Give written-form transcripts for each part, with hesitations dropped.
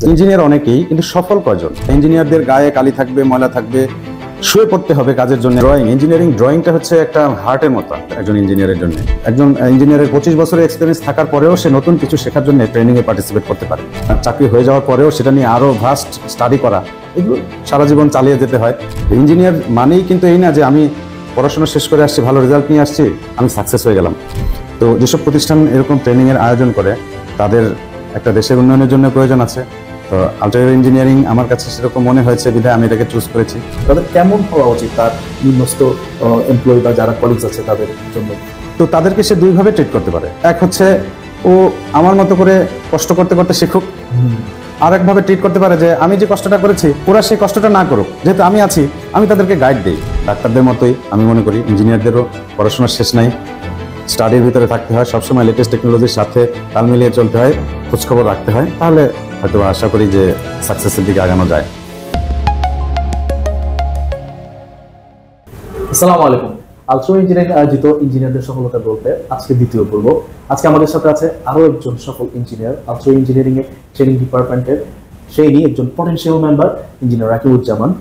Engineer অনেকেই, কিন্তু সফল কয়জন? ইঞ্জিনিয়ারদের গায়ে কালি থাকবে, ময়লা থাকবে, শুয়ে পড়তে হবে কাজের জন্য। ড্রয়িংটা হচ্ছে একটা হার্টের মতো একজন ইঞ্জিনিয়ারের জন্য। একজন ইঞ্জিনিয়ারের 25 বছরের এক্সপিরিয়েন্স থাকার পরেও সে নতুন কিছু শেখার জন্য ট্রেনিংয়ে পার্টিসিপেট করতে পারে। চাকরি হয়ে যাওয়ার পরেও সেটা নিয়ে আরও ভাস্ট স্টাডি করা, এগুলো সারা জীবন চালিয়ে যেতে হয়। ইঞ্জিনিয়ার মানেই কিন্তু এই না যে আমি পড়াশোনা শেষ করে আসছি, ভালো রেজাল্ট নিয়ে আসছি, আমি সাকসেস হয়ে গেলাম। তো যেসব প্রতিষ্ঠান এরকম ট্রেনিংয়ের আয়োজন করে, তাদের একটা দেশের উন্নয়নের জন্য প্রয়োজন আছে। তো আলট্রাওয়েভ ইঞ্জিনিয়ারিং আমার কাছে সেরকম মনে হয়েছে, বিধায় আমি এটাকে চুজ করেছি। তাদের কেমন হওয়া উচিত তার নিম্নস্থ এমপ্লয়ি বা যারা কলিগস আছে তাদের জন্য? তো তাদেরকে সে দুইভাবে ট্রিট করতে পারে। এক হচ্ছে ও আমার মতো করে কষ্ট করতে করতে শিখুক, আর একভাবে ট্রিট করতে পারে যে আমি যে কষ্টটা করেছি ওরা সেই কষ্টটা না করুক, যেহেতু আমি আছি আমি তাদেরকে গাইড দিই। ডাক্তারদের মতোই আমি মনে করি ইঞ্জিনিয়ারদেরও পড়াশোনার শেষ নাই, স্টাডির ভিতরে থাকতে হয়, সবসময় লেটেস্ট টেকনোলজির সাথে তাল মিলিয়ে চলতে হয়, খোঁজখবর রাখতে হয়, তাহলে হয়তো আশা করি যে সাকসেসের দিকে আগানো যায়। আসসালামু আলাইকুম। আলট্রাওয়েভ ইঞ্জিনিয়ারিং আয়োজিত ইঞ্জিনিয়ারদের সফলতার গল্পে আজকে দ্বিতীয় পর্ব। আজকে আমাদের সাথে আছে আরো একজন সফল ইঞ্জিনিয়ার, আলট্রাওয়েভ ইঞ্জিনিয়ারিং এর ট্রেনিং ডিপার্টমেন্টের সেই একজন পটেনশিয়াল মেম্বার ইঞ্জিনিয়ার রাকিবুজ্জামান,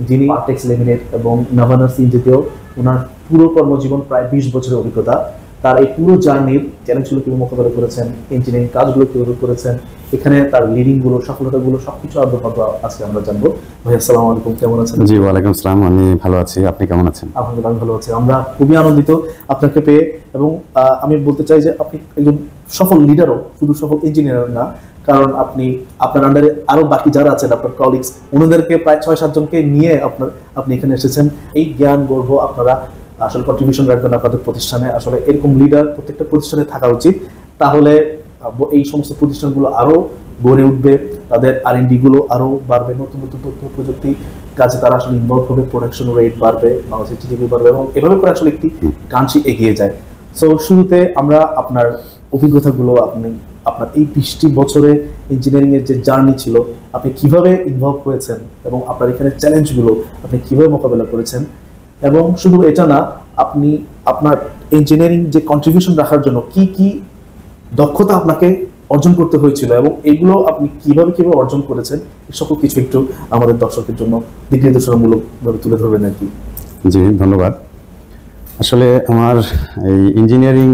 যিনি আর্টেক্স লেমিনেট এবং নাভানা সিএনজিতেও ওনার পুরো কর্মজীবন প্রায় 20 বছরের অভিজ্ঞতা। তার এই পুরো জার্নির চ্যালেঞ্জগুলো কিভাবে মোকাবেলা করেছেন, ইঞ্জিনিয়ারিং কাজগুলো কিভাবে করেছেন, এখানে তার লিডিং গুলো, সফলতাগুলো সবকিছু আজকে আমরা জানবো। ভাই আসসালামু আলাইকুম, কেমন আছেন? জি ওয়ালাইকুম আসসালাম, আমি ভালো আছি, আপনি কেমন আছেন? আলহামদুলিল্লাহ আমি ভালো আছি। আমরা খুবই আনন্দিত আপনাকে পেয়ে, এবং আমি বলতে চাই যে আপনি একজন সফল লিডারও, শুধু সফল ইঞ্জিনিয়ার না, কারণ আপনি আপনার আন্ডারে আরো বাকি যারা আছেন আপনার কলিগস, ওনাদেরকে প্রায় 6-7 জনকে নিয়ে আপনি এখানে এসেছেন। এই জ্ঞান গর্ব আপনারা আসলে কন্ট্রিবিউশন রাখবেন আপনাদের প্রতিষ্ঠানে। আসলে এরকম লিডার প্রত্যেকটা প্রতিষ্ঠানে থাকা উচিত, তাহলে এই সমস্ত প্রতিষ্ঠানগুলো আরো গড়ে উঠবে, তাদের R&D গুলো আরো বাড়বে, নতুন নতুন তথ্য প্রযুক্তি কাজে তারা আসলে ইনভলভ হবে, প্রোডাকশন রেট বাড়বে, বাংলাদেশের জিডিপি বাড়বে, এবং এভাবে করে আসলে একটি কান্ট্রি এগিয়ে যায়। সো শুরুতে আমরা আপনার অভিজ্ঞতাগুলো, আপনার এই 20টি বছরে ইঞ্জিনিয়ারিং এর যে জার্নি ছিল, আপনি কিভাবে ইনভলভ হয়েছেন এবং আপনার এখানে চ্যালেঞ্জগুলো আপনি কিভাবে মোকাবেলা করেছেন, এবং শুধু এটা না, আপনি আপনার ইঞ্জিনিয়ারিং যে কন্ট্রিবিউশন রাখার জন্য কি কি দক্ষতা আপনাকে অর্জন করতে হয়েছিল, এবং এগুলো আপনি কিভাবে অর্জন করেছেন, এই সকল কিছু একটু আমাদের দর্শকের জন্য দিক নির্দেশনামূলক ভাবে তুলে ধরবেন আর কি। জি ধন্যবাদ। আসলে আমার এই ইঞ্জিনিয়ারিং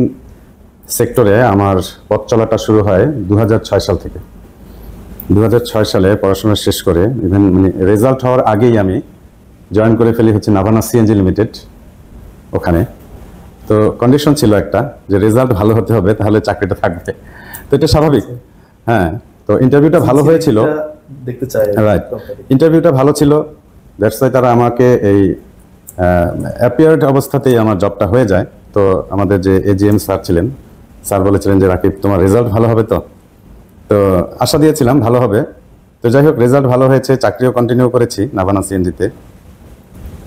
সেক্টরে আমার পথ চলাটা শুরু হয় 2006 সাল থেকে। 2006 সালে পড়াশোনা শেষ করে, ইভেন মানে রেজাল্ট হওয়ার আগেই আমি জয়েন করে ফেলি হচ্ছে নাভানা সিএনজি লিমিটেড। ওখানে তো কন্ডিশন ছিল একটা, যে রেজাল্ট ভালো হতে হবে, তাহলে চাকরিটা থাকবে। তো এটা স্বাভাবিক। হ্যাঁ, তো ইন্টারভিউটা ভালো হয়েছিল, দেখতে চাই। রাইট, ইন্টারভিউটা ভালো ছিল, দ্যাটস ওয়াই তারা আমাকে এই অ্যাপিয়ার্ড অবস্থাতেই আমার জবটা হয়ে যায়। তো আমাদের যে এজিএম স্যার ছিলেন, স্যার বলেছিলেন যে রাকিব তোমার রেজাল্ট ভালো হবে। তো আশা দিয়েছিলাম ভালো হবে। তো যাই হোক, রেজাল্ট ভালো হয়েছে, চাকরিও কন্টিনিউ করেছি নাভানা সিএনজিতে।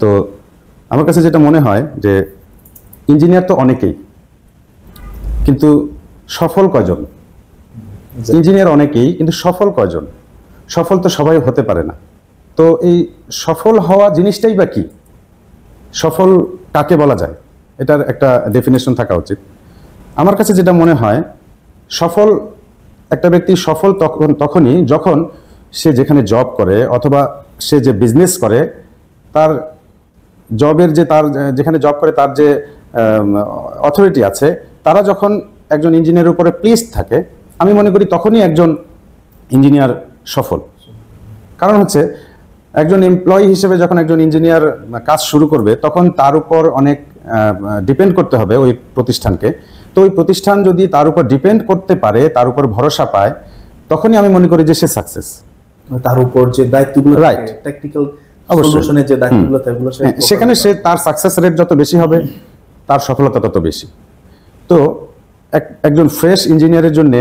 তো আমার কাছে যেটা মনে হয় যে ইঞ্জিনিয়ার তো অনেকেই, কিন্তু সফল কয়জন? ইঞ্জিনিয়ার অনেকেই, কিন্তু সফল কয়জন? সফল তো সবাই হতে পারে না। তো এই সফল হওয়া জিনিসটাই বা কি? সফল কাকে বলা যায়, এটার একটা ডেফিনেশন থাকা উচিত। আমার কাছে যেটা মনে হয়, সফল একটা ব্যক্তি সফল তখনই যখন সে যেখানে জব করে অথবা সে যে বিজনেস করে, তার জবের যে তার যেখানে জব করে তার যে অথরিটি আছে, তারা যখন একজন ইঞ্জিনিয়ারের উপরে প্লিজড থাকে, আমি মনে করি তখনই একজন ইঞ্জিনিয়ার সফল। কারণ হচ্ছে একজন এমপ্লয়ি হিসেবে যখন একজন ইঞ্জিনিয়ার কাজ শুরু করবে, তখন তার উপর অনেক ডিপেন্ড করতে হবে ওই প্রতিষ্ঠানকে। তো ওই প্রতিষ্ঠান যদি তার উপর ডিপেন্ড করতে পারে, তার উপর ভরসা পায়, তখনই আমি মনে করি যে সে সাকসেস। তার উপর যে দায়িত্বগুলো, রাইট, টেকনিক্যাল সলিউশনের যে দায়িত্বগুলো, সেখানে সে তার সাকসেস রেট যত বেশি হবে, তার সফলতা তত বেশি। তো একজন ফ্রেশ ইঞ্জিনিয়ারের জন্য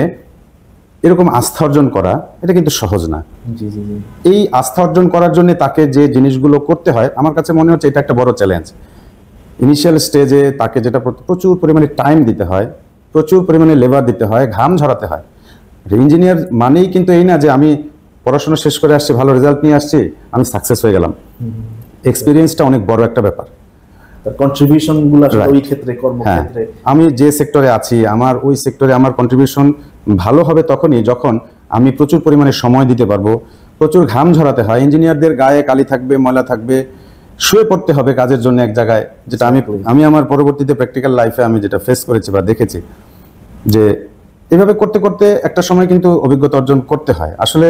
এরকম আস্থা অর্জন করা, এটা কিন্তু সহজ না। এই আস্থা অর্জন করার জন্য তাকে যে জিনিসগুলো করতে হয়, আমার কাছে মনে হচ্ছে এটা একটা বড় চ্যালেঞ্জ। ইনিশিয়াল স্টেজে তাকে যেটা প্রচুর পরিমাণে টাইম দিতে হয়, প্রচুর পরিমাণে লেবার দিতে হয়, ঘাম ঝরাতে হয়। ইঞ্জিনিয়ার মানেই কিন্তু এই না যে আমি পড়াশোনা শেষ করে আসছি, ভালো রেজাল্ট নিয়ে আসছি, আমি সাকসেস হয়ে গেলাম। এক্সপিরিয়েন্সটা অনেক বড় একটা ব্যাপার। কন্ট্রিবিউশনগুলো ওই ক্ষেত্রে, কর্মক্ষেত্রে আমি যে সেক্টরে আছি, আমার ওই সেক্টরে আমার কন্ট্রিবিউশন ভালো হবে তখনই যখন আমি প্রচুর পরিমাণে সময় দিতে পারবো, প্রচুর ঘাম ঝরাতে হয়, ইঞ্জিনিয়ারদের গায়ে কালি থাকবে, ময়লা থাকবে, শুয়ে পড়তে হবে কাজের জন্য এক জায়গায়, যেটা আমি আমার পরবর্তীতে প্র্যাকটিক্যাল লাইফে আমি যেটা ফেস করেছি বা দেখেছি, যে এভাবে করতে করতে একটা সময় কিন্তু অভিজ্ঞতা অর্জন করতে হয়। আসলে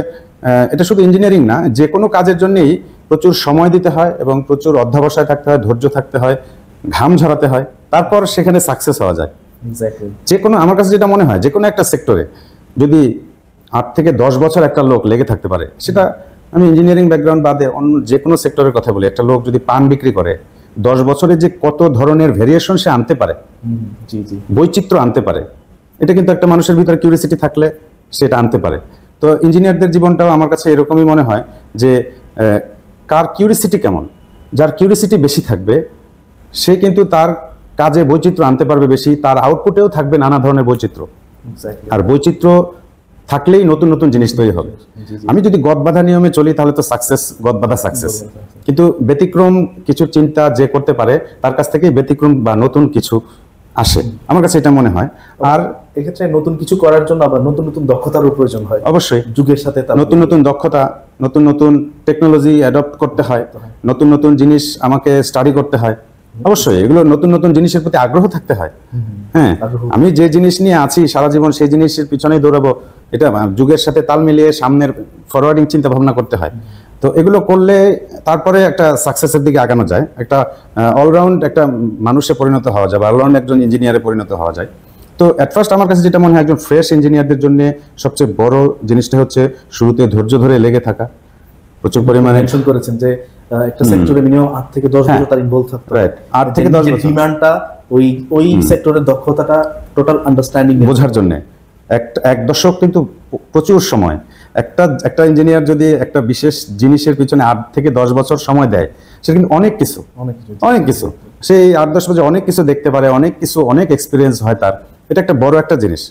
এটা শুধু ইঞ্জিনিয়ারিং না, যে কোনো কাজের জন্যই প্রচুর সময় দিতে হয় এবং প্রচুর অধ্যবসায় থাকতে হয়, ধৈর্য থাকতে হয়, ঘাম ঝরাতে হয়, তারপর সেখানে সাকসেস হওয়া যায়। যে কোনো, আমার কাছে যেটা মনে হয়, যে কোনো একটা সেক্টরে যদি 8 থেকে 10 বছর একটা লোক লেগে থাকতে পারে, সেটা আমি ইঞ্জিনিয়ারিং ব্যাকগ্রাউন্ড বাদে অন্য যে কোনো সেক্টরের কথা বলি, একটা লোক যদি পান বিক্রি করে 10 বছরে যে কত ধরনের ভেরিয়েশন সে আনতে পারে, বৈচিত্র্য আনতে পারে, এটা কিন্তু একটা মানুষের ভিতরে কিউরিয়াসিটি থাকলে সেটা আনতে পারে। তো ইঞ্জিনিয়ারদের জীবনটাও আমার কাছে এরকমই মনে হয় যে কার কিউরিয়াসিটি কেমন, যার কিউরিয়াসিটি বেশি থাকবে সে কিন্তু তার কাজে বৈচিত্র্য আনতে পারবে বেশি, তার আউটপুটেও থাকবে নানা ধরনের বৈচিত্র্য। আর বৈচিত্র্য থাকলেই নতুন নতুন জিনিস তৈরি হবে। আমি যদি গদবাঁধা নিয়মে চলি তাহলে তো সাকসেস, গদবাঁধা সাকসেস, কিন্তু ব্যতিক্রম কিছু চিন্তা যে করতে পারে তার কাছ থেকেই ব্যতিক্রম বা নতুন কিছু আসে, আমার কাছে এটা মনে হয়। আর এক্ষেত্রে নতুন কিছু করার জন্য আবার নতুন নতুন দক্ষতার প্রয়োজন হয়। অবশ্যই যুগের সাথে নতুন নতুন দক্ষতা, নতুন নতুন টেকনোলজি অ্যাডপ্ট করতে হয়, নতুন নতুন জিনিস আমাকে স্টাডি করতে হয়। অবশ্যই এগুলো নতুন নতুন জিনিসের প্রতি আগ্রহ থাকতে হয়। হ্যাঁ, আমি যে জিনিস নিয়ে আছি সারা জীবন সেই জিনিসের পিছনেই দৌড়াবো, এটা যুগের সাথে তাল মিলিয়ে সামনের ফরওয়ার্ডিং চিন্তা ভাবনা করতে হয়। তো এগুলো করলে তারপরে একটা সাকসেসের দিকে আগানো যায়, একটা অলরাউন্ড একটা মানুষে পরিণত হওয়া যায় বা অলরাউন্ড একজন ইঞ্জিনিয়ারে পরিণত হওয়া যায়। তো অ্যাট ফার্স্ট আমার কাছে যেটা মনে হয় একজন ফ্রেশ ইঞ্জিনিয়ারদের জন্য সবচেয়ে বড় জিনিসটা হচ্ছে শুরুতে ধৈর্য ধরে লেগে থাকা, প্রচুর পরিমাণে মেনশন করেছেন যে একটা সেক্টরে মিনিমাম 8 থেকে 10 বছর তার ইনভলভ থাকতে হয়। রাইট, 8 থেকে 10 বছর ডিমান্ডটা ওই সেক্টরের দক্ষতাটা টোটাল আন্ডারস্ট্যান্ডিং বোঝার জন্য এক দশক কিন্তু প্রচুর সময়। একটা ইঞ্জিনিয়ার যদি একটা বিশেষ জিনিসের পিছনে 8 থেকে 10 বছর সময় দেয়, সেটা কিন্তু অনেক কিছু সেই 8-10 বছর অনেক কিছু দেখতে পারে, অনেক এক্সপিরিয়েন্স হয় তার। এটা একটা বড় একটা জিনিস।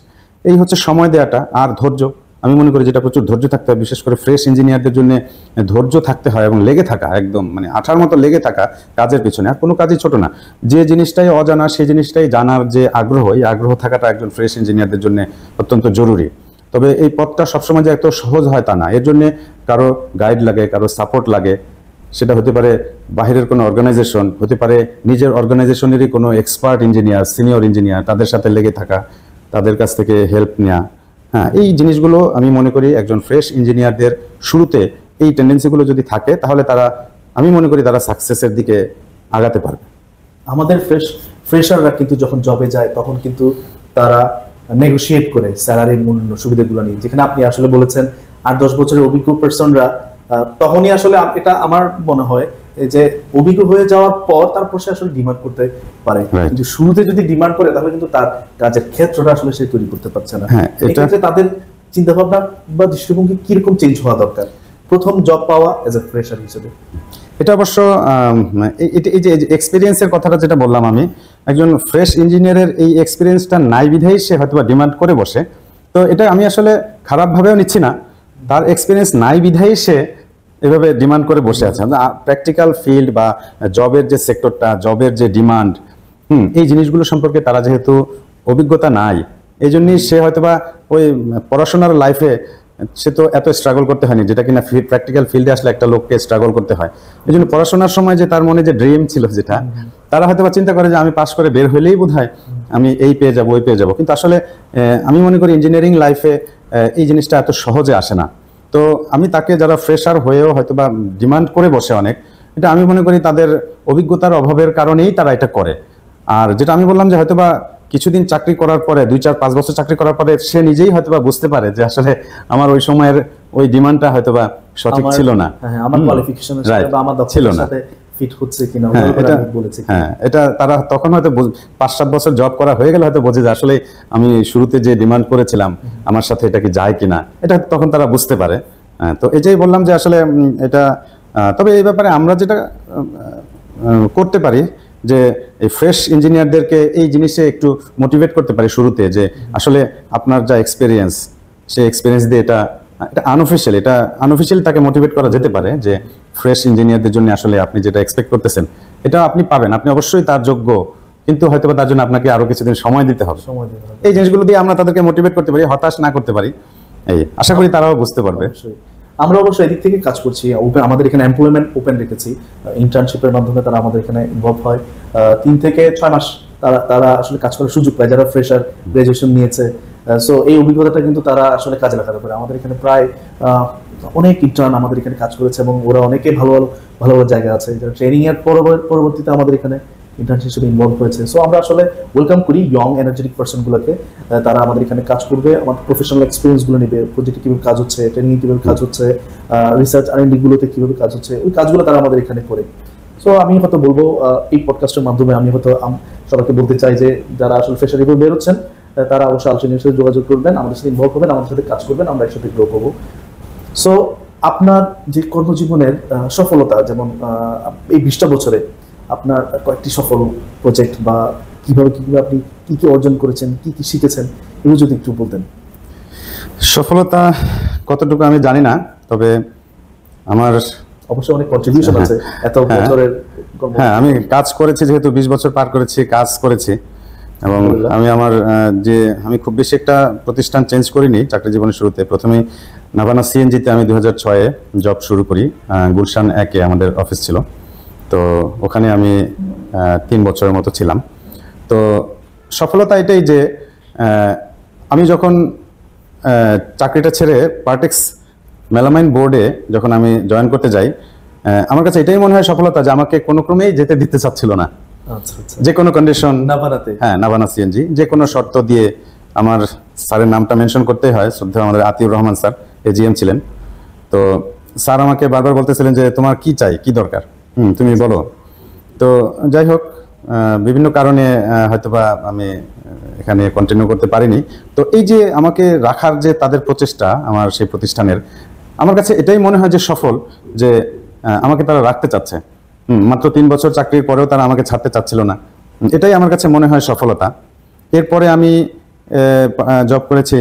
এই হচ্ছে সময় দেওয়াটা আর ধৈর্য। আমি মনে করি যেটা প্রচুর ধৈর্য থাকতে হয়, বিশেষ করে ফ্রেশ ইঞ্জিনিয়ারদের জন্য ধৈর্য থাকতে হয় এবং লেগে থাকা, একদম মানে আঠার মতো লেগে থাকা কাজের পিছনে। আর কোনো কাজই ছোট না, যে জিনিসটাই অজানা সেই জিনিসটাই জানার যে আগ্রহ, এই আগ্রহ থাকাটা একজন ফ্রেশ ইঞ্জিনিয়ারদের জন্য অত্যন্ত জরুরি। তবে এই পথটা সবসময় যে এত সহজ হয় তা না, এর জন্য কারো গাইড লাগে, কারো সাপোর্ট লাগে। সেটা হতে পারে বাহিরের কোনো অর্গানাইজেশন, হতে পারে নিজের অর্গানাইজেশনেরই কোনো এক্সপার্ট ইঞ্জিনিয়ার, সিনিয়র ইঞ্জিনিয়ার, তাদের সাথে লেগে থাকা, তাদের কাছ থেকে হেল্প নেওয়া। হ্যাঁ, এই জিনিসগুলো আমি মনে করি একজন ফ্রেশ ইঞ্জিনিয়ারদের শুরুতে এই টেন্ডেন্সিগুলো যদি থাকে তাহলে আমি মনে করি তারা সাকসেসের দিকে আগাতে পারবে। আমাদের ফ্রেশাররা কিন্তু যখন জবে যায় তখন কিন্তু তারা নেগোশিয়েট করে স্যালারির মূল্য সুবিধাগুলো নিয়ে, যেখানে আপনি আসলে বলেছেন 8-10 বছরের অভিজ্ঞ পার্সনরা তখনই আসলে, এটা আমার মনে হয় যে অভিজ্ঞ হয়ে যাওয়ার পর তারপর সে আসলে ডিমান্ড করতে পারে। কিন্তু শুরুতে যদি ডিমান্ড করে তাহলে কিন্তু তার কাজের ক্ষেত্রটা আসলে সে তৈরি করতে পারছে না। এক্ষেত্রে তাদের চিন্তা ভাবনা বা দৃষ্টিভঙ্গি কিরকম চেঞ্জ হওয়া দরকার প্রথম জব পাওয়া এজ এ ফ্রেশার হিসেবে? এটা অবশ্য এই যে এক্সপিরিয়েন্সের কথাটা যেটা বললাম, আমি একজন ফ্রেশ ইঞ্জিনিয়ারের এই এক্সপিরিয়েন্সটা নাই বিধাই সে হয়তো ডিমান্ড করে বসে। তো এটা আমি আসলে খারাপভাবেও নিচ্ছি না, তার এক্সপিরিয়েন্স নাই বিধাই সে এভাবে ডিমান্ড করে বসে আছে। প্র্যাকটিক্যাল ফিল্ড বা জবের যে সেক্টরটা, জবের যে ডিমান্ড, এই জিনিসগুলো সম্পর্কে তারা যেহেতু অভিজ্ঞতা নাই, এই জন্যই সে হয়তোবা ওই পড়াশোনার লাইফে সে তো এত স্ট্রাগল করতে হয়নি, যেটা কিনা প্র্যাকটিক্যাল ফিল্ডে আসলে একটা লোককে স্ট্রাগল করতে হয়। এই জন্য পড়াশোনার সময় যে তার মনে যে ড্রিম ছিল, যেটা তারা হয়তোবা চিন্তা করে যে আমি পাশ করে বের হলেই বোধহয় আমি এই পেয়ে যাবো, ওই পেয়ে যাবো। কিন্তু আসলে আমি মনে করি ইঞ্জিনিয়ারিং লাইফে এই জিনিসটা এত সহজে আসে না। তো আমি তাকে, যারা ফ্রেশার হয়েও হয়তোবা ডিমান্ড করে বসে অনেক, এটা আমি মনে করি তাদের অভিজ্ঞতার অভাবের কারণেই তারা এটা করে। আর যেটা আমি বললাম যে হয়তোবা কিছুদিন চাকরি করার পরে, 2-4-5 বছর চাকরি করার পরে সে নিজেই হয়তোবা বুঝতে পারে যে আসলে আমার ওই সময়ের ওই ডিমান্ডটা হয়তোবা সঠিক ছিল না, আমার কোয়ালিফিকেশনের সাথে বা আমার দক্ষতার সাথে ফিট হচ্ছে কিনা, এটা তারা তখন হয়তো 5-7 বছর জব করা হয়ে গেলে হয়তো বোঝে যে আসলে আমি শুরুতে যে ডিমান্ড করেছিলাম আমার সাথে এটা কি যায় কিনা, এটা তখন তারা বুঝতে পারে। তো এটাই বললাম যে আসলে এটা, তবে এই ব্যাপারে আমরা যেটা করতে পারি যে এই ফ্রেশ ইঞ্জিনিয়ারদেরকে এই জিনিসে একটু মোটিভেট করতে পারি শুরুতে, যে আসলে আপনার যা এক্সপিরিয়েন্স, সেই এক্সপিরিয়েন্স দিয়ে এটা আনঅফিশিয়ালি তাকে মোটিভেট করা যেতে পারে যে ফ্রেশ ইঞ্জিনিয়ারদের জন্য আসলে আপনি যেটা এক্সপেক্ট করতেছেন এটা আপনি পাবেন, আপনি অবশ্যই তার যোগ্য, কিন্তু হয়তো তার জন্য আপনাকে আরো কিছুদিন সময় দিতে হবে। এই জিনিসগুলো দিয়ে আমরা তাদেরকে মোটিভেট করতে পারি, হতাশ না করতে পারি। এই আশা করি তারাও বুঝতে পারবে। অবশ্যই। আমরা অবশ্য এদিক থেকে কাজ করছি, আমাদের এখানে এমপ্লয়মেন্ট ওপেন রেখেছি, ইন্টার্নশিপের মাধ্যমে তারা আমাদের এখানে ইনভলভ হয়, 3 থেকে 6 মাস তারা আসলে কাজ করার সুযোগ পায় যারা ফ্রেশার গ্রাজুয়েশন নিয়েছে। সো এই অভিজ্ঞতাটা কিন্তু তারা আসলে কাজে লাগাতে পারে। আমাদের এখানে প্রায় অনেক ইন্টার্ন আমাদের এখানে কাজ করেছে এবং ওরা অনেকে ভালো ভালো ভালো ভালো জায়গা আছে যারা ট্রেনিং এর পরবর্তীতে আমাদের এখানে ইন্টার্নশিপে ইনভলভ হয়েছে। সো আমরা আসলে ওয়েলকাম করি ইয়ং এনার্জেটিক পার্সনগুলোকে, তারা আমাদের এখানে কাজ করবে, আমাদের প্রফেশনাল এক্সপিরিয়েন্সগুলো নেবে, প্রজেক্টে কীভাবে কাজ হচ্ছে, ট্রেনিং কিভাবে কাজ হচ্ছে, রিসার্চ R&D গুলোতে কীভাবে কাজ হচ্ছে, ওই কাজগুলো তারা আমাদের এখানে করে। সো আমি হয়তো বলবো এই পডকাস্টের মাধ্যমে আমি হয়তো সবাইকে বলতে চাই যে যারা আসলে ফ্রেশার হিসেবে বেরোচ্ছেন তারা অবশ্যই আলট্রিনের সাথে যোগাযোগ করবেন, আমাদের সাথে ইনভলভ হবেন, আমাদের সাথে কাজ করবেন, আমরা একসাথে গ্রো করবো। সো আপনার যে কর্মজীবনের সফলতা, যেমন এই 20টা বছরে আপনার কয়েকটি সফল প্রজেক্ট বা কিভাবে আপনি কি কি অর্জন করেছেন, কি কি শিখেছেন, এগুলো যদি একটু বলতেন। সফলতা কতটুকু আমি জানি না, তবে আমার অবশ্যই অনেক কন্ট্রিবিউশন আছে এত বছরের হ্যাঁ, আমি কাজ করেছি, যেহেতু 20 বছর পার করেছি, কাজ করেছি, এবং আমি আমার আমি খুব বেশি একটা প্রতিষ্ঠান চেঞ্জ করিনি চাকরি জীবনের শুরুতে। প্রথমেই নাভানা সিএনজিতে আমি 2006-এ জব শুরু করি, গুলশান 1-এ আমাদের অফিস ছিল, তো ওখানে আমি 3 বছরের মতো ছিলাম। তো সফলতা এটাই যে আমি যখন চাকরিটা ছেড়ে পার্টেক্স মেলামাইন বোর্ডে যখন আমি জয়েন করতে যাই, আমার কাছে এটাই মনে হয় সফলতা যে আমাকে কোনো ক্রমেই যেতে দিতে চাচ্ছিল না, যে কোনো কন্ডিশন। নাভানাতে, হ্যাঁ, নাভানা সিএনজি, যে কোনো শর্ত দিয়ে, আমার স্যারের নামটা মেনশন করতেই হয়, শ্রদ্ধেয় আমাদের আতিউর রহমান স্যার এজিএম ছিলেন। তো স্যার আমাকে বারবার বলতেছিলেন যে তোমার কি চাই, কি দরকার, তুমি বলো। তো যাই হোক, বিভিন্ন কারণে হয়তোবা আমি এখানে কন্টিনিউ করতে পারিনি। তো এই যে আমাকে রাখার যে তাদের প্রচেষ্টা আমার সেই প্রতিষ্ঠানের, আমার কাছে এটাই মনে হয় যে সফল, যে আমাকে তারা রাখতে চাচ্ছে। মাত্র 3 বছর চাকরির পরেও তারা আমাকে ছাড়তে চাচ্ছিল না, এটাই আমার কাছে মনে হয় সফলতা। এরপরে আমি জব করেছি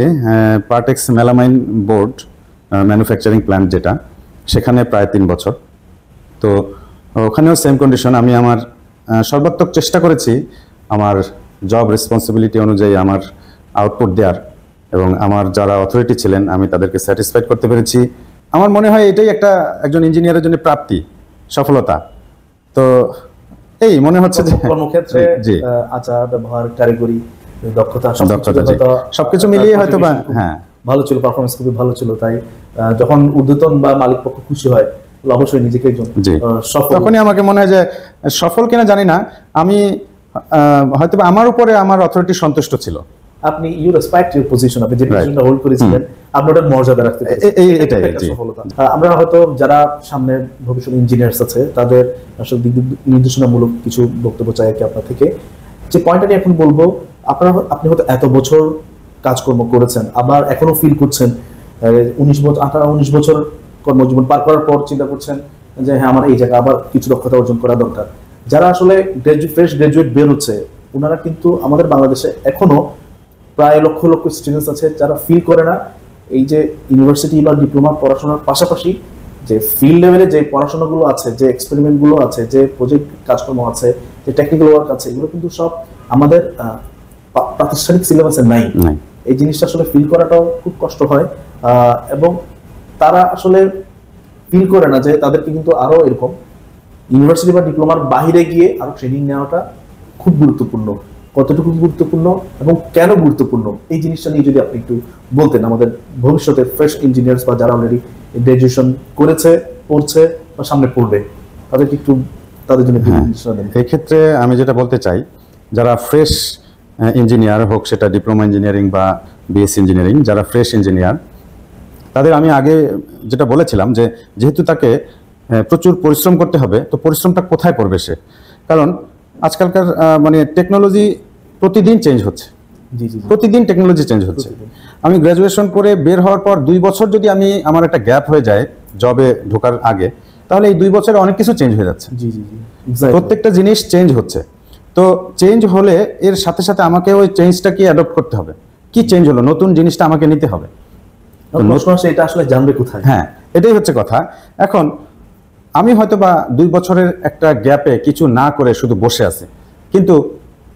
Partex melamine board manufacturing plant, যেটা সেখানে প্রায় 3 বছর। তো ওখানেও সেম কন্ডিশন, আমি আমার সর্বাত্মক চেষ্টা করেছি আমার জব রেসপন্সিবিলিটি অনুযায়ী আমার আউটপুট দেওয়ার, এবং আমার যারা অথরিটি ছিলেন আমি তাদেরকে স্যাটিসফাইড করতে পেরেছি। আমার মনে হয় এটাই একজন ইঞ্জিনিয়ারের জন্য প্রাপ্তি, সফলতা। তো এই মনে হচ্ছে যে কর্মক্ষেত্রে আচার ব্যবহার, কারিগরি দক্ষতা সবকিছু মিলিয়ে হয়তো বা হ্যাঁ ভালো ছিল, পারফরমেন্স খুবই ভালো ছিল। তাই যখন ঊর্ধ্বতন বা মালিক পক্ষ খুশি হয়, অবশ্যই নিজেকে সফল, তখনই আমাকে মনে হয় যে সফল কিনা জানি না, আমি হয়তো আমার উপরে আমার অথরিটি সন্তুষ্ট ছিল। আপনি ইউ রেসপেক্ট ইউর পজিশন, আপনি যে পজিশনটা হোল্ড করেছিলেন আপনি ওটার মর্যাদা রাখতে পেরেছেন, এটাই সফলতা। আমরা হয়তো যারা সামনে ভবিষ্যৎ ইঞ্জিনিয়ার্স আছে তাদের আসলে নির্দেশনামূলক কিছু বক্তব্য চাই কি আপনার থেকে। যে পয়েন্টটা নিয়ে এখন বলবো, আপনি হয়তো এত বছর কাজকর্ম করেছেন, আবার এখনো ফিল করছেন 19 বছর কর্মজীবন পার করার পর চিন্তা করছেন যে হ্যাঁ, আমার এই জায়গায় আবার কিছু দক্ষতা অর্জন করা দরকার। যারা আসলে ফ্রেশ গ্রাজুয়েট বের হচ্ছে, ওনারা কিন্তু আমাদের বাংলাদেশে এখনো প্রায় লক্ষ লক্ষ স্টুডেন্টস আছে যারা ফিল করে না এই যে ইউনিভার্সিটি বা ডিপ্লোমা পড়াশোনার পাশাপাশি যে ফিল্ড লেভেলে যে পড়াশোনাগুলো আছে, যে এক্সপেরিমেন্টগুলো আছে, যে প্রজেক্ট কাজকর্ম আছে, যে টেকনিক্যাল ওয়ার্ক আছে, এগুলো কিন্তু সব আমাদের প্রাতিষ্ঠানিক সিলেবাসে নাই। এই জিনিসটা আসলে ফিল করাটাও খুব কষ্ট হয়, এবং তারা আসলে ফিল করে না যে তাদেরকে কিন্তু আরো এরকম ইউনিভার্সিটি বা ডিপ্লোমার বাইরে গিয়ে আরো ট্রেনিং নেওয়াটা খুব গুরুত্বপূর্ণ। কতটুকু গুরুত্বপূর্ণ এবং কেন গুরুত্বপূর্ণ, এই জিনিসটা নিয়ে যদি আপনি একটু বলতেন, আমাদের ভবিষ্যতে ফ্রেশ ইঞ্জিনিয়ার্স বা যারা অলরেডি গ্রাজুয়েশন করেছে, পড়ছে বা সামনে পড়বে, তাদেরকে একটু তাদের জন্য এই ক্ষেত্রে আমি যেটা বলতে চাই, যারা ফ্রেশ ইঞ্জিনিয়ার হোক, সেটা ডিপ্লোমা ইঞ্জিনিয়ারিং বা বিএসসি ইঞ্জিনিয়ারিং, যারা ফ্রেশ ইঞ্জিনিয়ার, তাদের আমি আগে যেটা বলেছিলাম যে যেহেতু তাকে প্রচুর পরিশ্রম করতে হবে, তো পরিশ্রমটা কোথায় করবে সে? কারণ আজকালকার মানে টেকনোলজি প্রতিদিন চেঞ্জ হচ্ছে, প্রতিদিন টেকনোলজি চেঞ্জ হচ্ছে। আমি গ্র্যাজুয়েশন করে বের হওয়ার পর 2 বছর যদি আমার একটা গ্যাপ হয়ে যায় জবে ঢোকার আগে, তাহলে এই 2 বছরে অনেক কিছু চেঞ্জ হয়ে যাচ্ছে। প্রত্যেকটা জিনিস চেঞ্জ হচ্ছে। তো চেঞ্জ হলে এর সাথে সাথে আমাকে ওই চেঞ্জটাকে অ্যাডপ্ট করতে হবে। কি চেঞ্জ হলো, নতুন জিনিসটা আমাকে নিতে হবে। এটা আসলে জানবে কোথায়? হ্যাঁ, এটাই হচ্ছে কথা। এখন আমি হয়তো বা 2 বছরের একটা গ্যাপে কিছু না করে শুধু বসে আছি, কিন্তু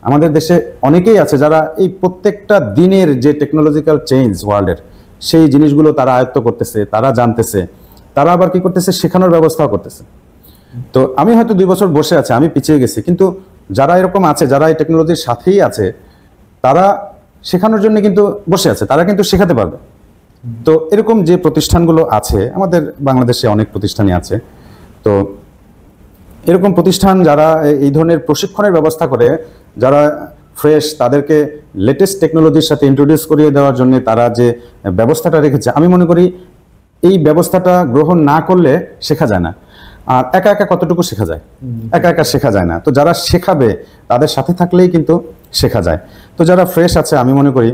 আমাদের দেশে অনেকেই আছে যারা এই প্রত্যেকটা দিনের যে টেকনোলজিক্যাল চেঞ্জ ওয়ার্ল্ডের, সেই জিনিসগুলো তারা আয়ত্ত করতেছে, তারা জানতেছে, তারা আবার কি করতেছে, শেখানোর ব্যবস্থাও করতেছে। তো আমি হয়তো 2 বছর বসে আছি, আমি পিছিয়ে গেছি, কিন্তু যারা এরকম আছে, যারা এই টেকনোলজির সাথেই আছে, তারা শেখানোর জন্য কিন্তু বসে আছে, তারা কিন্তু শেখাতে পারবে। তো এরকম যে প্রতিষ্ঠানগুলো আছে আমাদের বাংলাদেশে, অনেক প্রতিষ্ঠানই আছে। তো এরকম প্রতিষ্ঠান যারা এই ধরনের প্রশিক্ষণের ব্যবস্থা করে, যারা ফ্রেশ, তাদেরকে লেটেস্ট টেকনোলজির সাথে ইন্ট্রোডিউস করিয়ে দেওয়ার জন্য তারা যে ব্যবস্থাটা রেখেছে, আমি মনে করি এই ব্যবস্থাটা গ্রহণ না করলে শেখা যায় না। আর একা একা কতটুকু শেখা যায়, একা একা শেখা যায় না। তো যারা শেখাবে তাদের সাথে থাকলেই কিন্তু শেখা যায়। তো যারা ফ্রেশ আছে, আমি মনে করি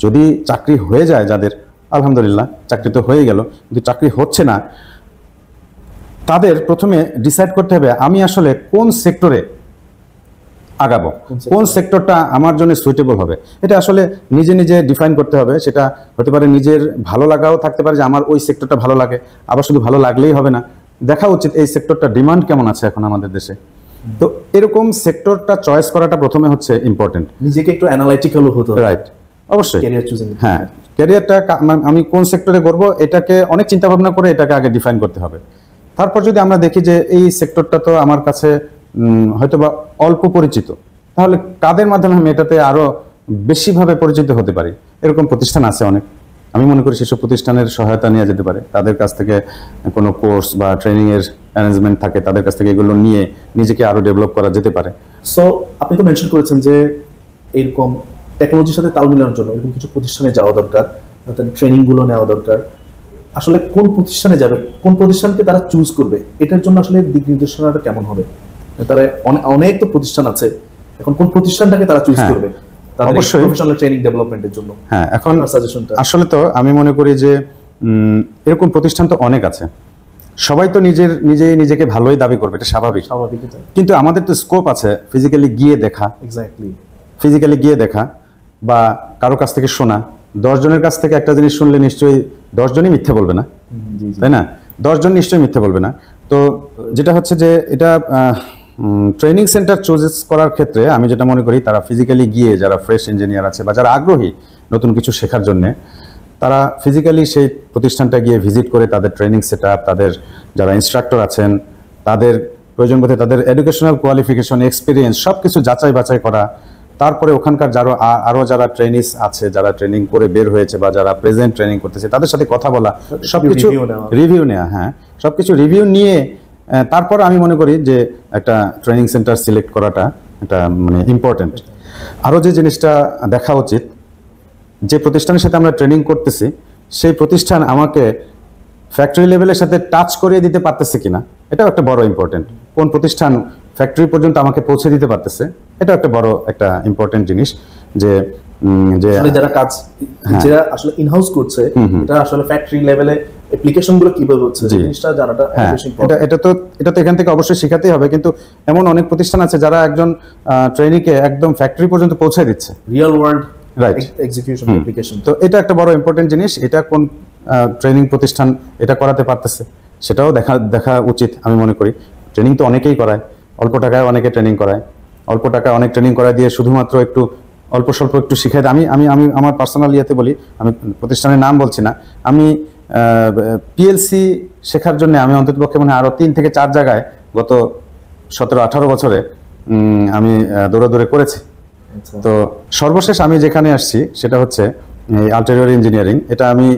যদি চাকরি হয়ে যায় যাদের, আলহামদুলিল্লাহ, চাকরি তো হয়ে গেল, কিন্তু চাকরি হচ্ছে না, তাদের প্রথমে ডিসাইড করতে হবে আমি আসলে কোন সেক্টরে আগাবো, কোন সেক্টরটা আমার জন্য সুইটেবল হবে। এটা আসলে নিজে নিজে ডিফাইন করতে হবে। সেটা হতে পারে নিজের ভালো লাগাও থাকতে পারে, যে আমার ওই সেক্টরটা ভালো লাগে, আবার শুধু ভালো লাগলেই হবে না, দেখা উচিত এই সেক্টরটা ডিমান্ড কেমন আছে এখন আমাদের দেশে। তো এরকম সেক্টরটা চয়েস করাটা প্রথমে হচ্ছে ইম্পর্টেন্ট। নিজেকে একটু অ্যানালাইটিক্যাল হতে হবে, রাইট, অবশ্যই। ক্যারিয়ার চুজিং, হ্যাঁ, ক্যারিয়ারটা আমি কোন সেক্টরে করব, এটাকে অনেক চিন্তা ভাবনা করে এটাকে আগে ডিফাইন করতে হবে। তারপর যদি আমরা দেখি যে এই সেক্টরটা তো আমার কাছে হয়তোবা অল্প পরিচিত, তাহলে কাদের মাধ্যমে আমি এটাতে আরো বেশিভাবে পরিচিত হতে পারি, এরকম প্রতিষ্ঠান আছে অনেক। আমি মনে করি সেসব প্রতিষ্ঠানের সহায়তা নেওয়া যেতে পারে। তাদের কাছ থেকে কোনো কোর্স বা ট্রেনিং এর অ্যারেঞ্জমেন্ট থাকে, তাদের কাছ থেকে এগুলো নিয়ে নিজেকে আরো ডেভেলপ করা যেতে পারে। সো আপনি তো মেনশন করেছেন যে এরকম টেকনোলজির সাথে তাল মিলানোর জন্য এরকম কিছু প্রতিষ্ঠানে যাওয়া দরকার, ট্রেনিং গুলো নেওয়া দরকার। আসলে কোন প্রতিষ্ঠানে যাবে, কোন প্রতিষ্ঠানকে তারা চুজ করবে, এটার জন্য আসলে দিক নির্দেশনাটা কেমন হবে? তারা অনেক তো প্রতিষ্ঠান আছে, এখন কোন প্রতিষ্ঠানটাকে তারা চুজ করবে অবশ্যই প্রফেশনাল ট্রেনিং ডেভেলপমেন্টের জন্য? হ্যাঁ, এখন সাজেশনটা আসলে তো আমি মনে করি যে এরকম প্রতিষ্ঠান তো অনেক আছে, সবাই তো নিজেকে ভালোই দাবি করবে, এটা স্বাভাবিক। কিন্তু আমাদের তো স্কোপ আছে ফিজিক্যালি গিয়ে দেখা, এক্স্যাক্টলি ফিজিক্যালি গিয়ে দেখা বা কারো কাছ থেকে শোনা। 10 জনের কাছ থেকে একটা জিনিস শুনলে নিশ্চয়ই 10 জনই মিথ্যে বলবে না, তাই না? 10 জন নিশ্চয়ই মিথ্যে বলবে না। তো যেটা হচ্ছে যে এটা ট্রেনিং সেন্টার চুজ করার ক্ষেত্রে আমি যেটা মনে করি, তারা ফিজিক্যালি গিয়ে, যারা ফ্রেশ ইঞ্জিনিয়ার আছে বা যারা আগ্রহী নতুন কিছু শেখার জন্য, তারা ফিজিক্যালি সেই প্রতিষ্ঠানটা গিয়ে ভিজিট করে তাদের ট্রেনিং সেট আপ, তাদের যারা ইনস্ট্রাক্টর আছেন, তাদের প্রয়োজন বোধে তাদের এডুকেশনাল কোয়ালিফিকেশন, এক্সপিরিয়েন্স সবকিছু যাচাই বাছাই করা। তারপরে ওখানকার আরো যারা ট্রেনিস আছে, যারা ট্রেনিং করে বের হয়েছে বা যারা প্রেজেন্ট ট্রেনিং করতেছে, তাদের সাথে কথা বলা, সবকিছু রিভিউ নেওয়া। হ্যাঁ, সবকিছু রিভিউ নিয়ে তারপর আমি মনে করি যে একটা ট্রেনিং সেন্টার সিলেক্ট করাটা এটা মানে ইম্পর্টেন্ট। আরো যে জিনিসটা দেখা উচিত, যে প্রতিষ্ঠানের সাথে আমরা ট্রেনিং করতেছি সেই প্রতিষ্ঠান আমাকে ফ্যাক্টরি লেভেলের সাথে টাচ করিয়ে দিতে পারতেছে কিনা, এটাও একটা বড় ইম্পর্টেন্ট। কোন প্রতিষ্ঠান ফ্যাক্টরি পর্যন্ত আমাকে পৌঁছে দিতে পারতেছে, এটা একটা বড় একটা ইম্পর্টেন্ট জিনিস। যে যারা কাজ, যারা আসলে ইনহাউস করছে, এটা আসলে ফ্যাক্টরি লেভেলে অ্যাপ্লিকেশন গুলো কিভাবে হচ্ছে জিনিসটা জানাটা বেশি ইম্পর্টেন্ট। এটা তো এখান থেকে অবশ্যই শেখাতেই হবে, কিন্তু এমন অনেক প্রতিষ্ঠান আছে যারা একজন ট্রেনিকে একদম ফ্যাক্টরি পর্যন্ত পৌঁছে দিচ্ছে, real world right execution application. তো এটা একটা বড় ইম্পর্টেন্ট জিনিস। এটা কোন ট্রেনিং প্রতিষ্ঠান এটা করাতে পারতেছে, সেটাও দেখা উচিত। আমি মনে করি ট্রেনিং তো অনেকেই করায়, অল্প টাকায় অনেকে ট্রেনিং করায়, অল্প টাকায় অনেক ট্রেনিং করায় দিয়ে শুধুমাত্র একটু অল্প স্বল্প একটু শিখাই। আমি আমি আমি আমার পার্সোনাল ইয়েতে বলি, আমি প্রতিষ্ঠানের নাম বলছি না, আমি পিএলসি শেখার জন্য আমি অন্ততপক্ষে মনে হয় আরো 3 থেকে 4 জায়গায় গত 17-18 বছরে আমি দৌড়াদৌড়ি করেছি। তো সর্বশেষ আমি যেখানে আসছি সেটা হচ্ছে আল্টেরিয়র ইঞ্জিনিয়ারিং। এটা আমি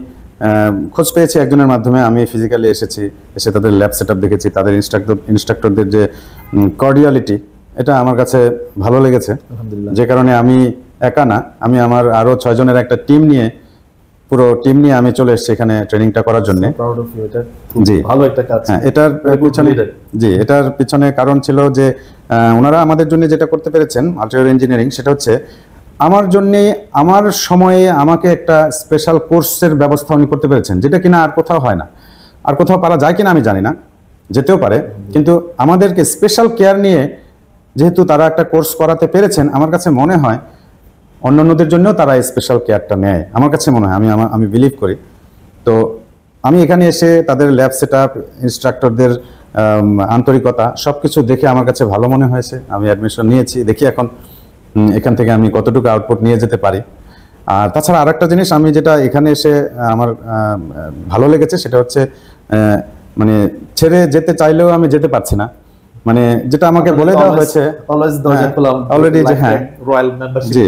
খোঁজ পেয়েছি একজনের মাধ্যমে, আমি ফিজিক্যালি এসেছি, এসে তাদের ল্যাব সেট আপ দেখেছি, তাদের ইনস্ট্রাক্টরদের যে কর্ডিয়ালিটি, এটা আমার কাছে ভালো লেগেছে। যে কারণে আমি একা না, আমি আমার আরো 6 জনের একটা টিম নিয়ে, পুরো টিম নিয়ে আমি চলে এসেছি এখানে ট্রেনিংটা করার জন্য। জি, ভালো একটা কাজ। হ্যাঁ, এটার পিছনে কারণ ছিল যে ওনারা আমাদের জন্য যেটা করতে পেরেছেন আল্টেরিয়র ইঞ্জিনিয়ারিং, সেটা হচ্ছে আমার জন্য আমার সময়ে আমাকে একটা স্পেশাল কোর্সের ব্যবস্থা উনি করতে পেরেছেন, যেটা কিনা আর কোথাও হয় না। আর কোথাও পারা যায় কিনা আমি জানি না, যেতেও পারে, কিন্তু আমাদেরকে স্পেশাল কেয়ার নিয়ে যেহেতু তারা একটা কোর্স করাতে পেরেছেন, আমার কাছে মনে হয় অন্যান্যদের জন্য তারা স্পেশাল কেয়ারটা নেয়, আমার কাছে মনে হয়, আমি বিলিভ করি। তো আমি এখানে এসে তাদের ল্যাব সেট আপ, ইনস্ট্রাক্টরদের আন্তরিকতা সবকিছু দেখে আমার কাছে ভালো মনে হয়েছে। আমি অ্যাডমিশন নিয়েছি, দেখি এখন এখান থেকে আমি কতটুকু আউটপুট নিয়ে যেতে পারি। আর তাছাড়া আরেকটা জিনিস আমি যেটা এখানে এসে আমার ভালো লেগেছে সেটা হচ্ছে মানে ছেড়ে যেতে চাইলেও আমি যেতে পারছি না, মানে যেটা আমাকে বলে দেওয়া হয়েছে অলওয়েজ দরজা খোলা অলরেডি, যে হ্যাঁ রয়্যাল মেম্বারশিপ জি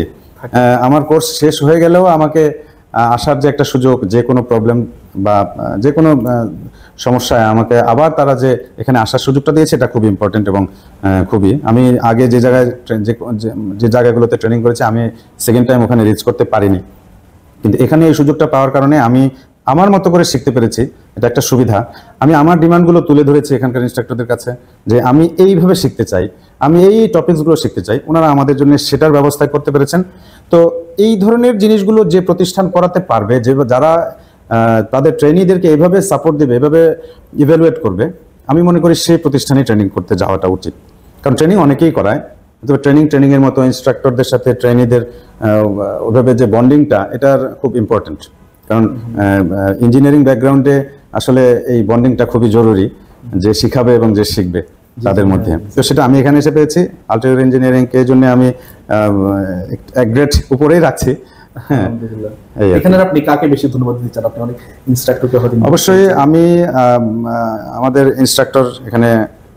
আমার কোর্স শেষ হয়ে গেলেও আমাকে আসার যে একটা সুযোগ, যে কোনো প্রবলেম বা যে কোনো সমস্যায় আমাকে আবার তারা যে এখানে আসার সুযোগটা দিয়েছে, এটা খুব ইম্পর্টেন্ট এবং খুবই, আমি আগে যে জায়গায় যে জায়গাগুলোতে ট্রেনিং করেছি আমি সেকেন্ড টাইম ওখানে রিচ করতে পারিনি, কিন্তু এখানে এই সুযোগটা পাওয়ার কারণে আমি আমার মতো করে শিখতে পেরেছি, এটা একটা সুবিধা। আমি আমার ডিমান্ডগুলো তুলে ধরেছি এখানকার ইনস্ট্রাক্টরদের কাছে যে আমি এইভাবে শিখতে চাই, আমি এই টপিকসগুলো শিখতে চাই, ওনারা আমাদের জন্য সেটার ব্যবস্থা করতে পেরেছেন। তো এই ধরনের জিনিসগুলো যে প্রতিষ্ঠান করাতে পারবে, যে যারা তাদের ট্রেনিদেরকে এইভাবে সাপোর্ট দেবে, এভাবে ইভ্যালুয়েট করবে, আমি মনে করি সেই প্রতিষ্ঠানে ট্রেনিং করতে যাওয়াটা উচিত। কারণ ট্রেনিং অনেকেই করায়, তো ট্রেনিংয়ের মতো ইনস্ট্রাক্টরদের সাথে ট্রেনিদের ওইভাবে যে বন্ডিংটা, এটার খুব ইম্পর্টেন্ট। কারণ ইঞ্জিনিয়ারিং ব্যাকগ্রাউন্ডে আসলে এই বন্ডিংটা খুবই জরুরি, যে শিখাবে এবং যে শিখবে তাদের মধ্যে। তো সেটা আমি এখানে এসে পেয়েছি। আলটিরিয়র ইঞ্জিনিয়ারিংকে জন্য আমি এক গ্রেড উপরেই রাখছি। হ্যাঁ, এখানে আপনি কাকে বেশি ধন্যবাদ দিচ্ছেন? আপনি অনেক ইনস্ট্রাক্টরকে হয়তো অবশ্যই আমি আমাদের ইনস্ট্রাক্টর এখানে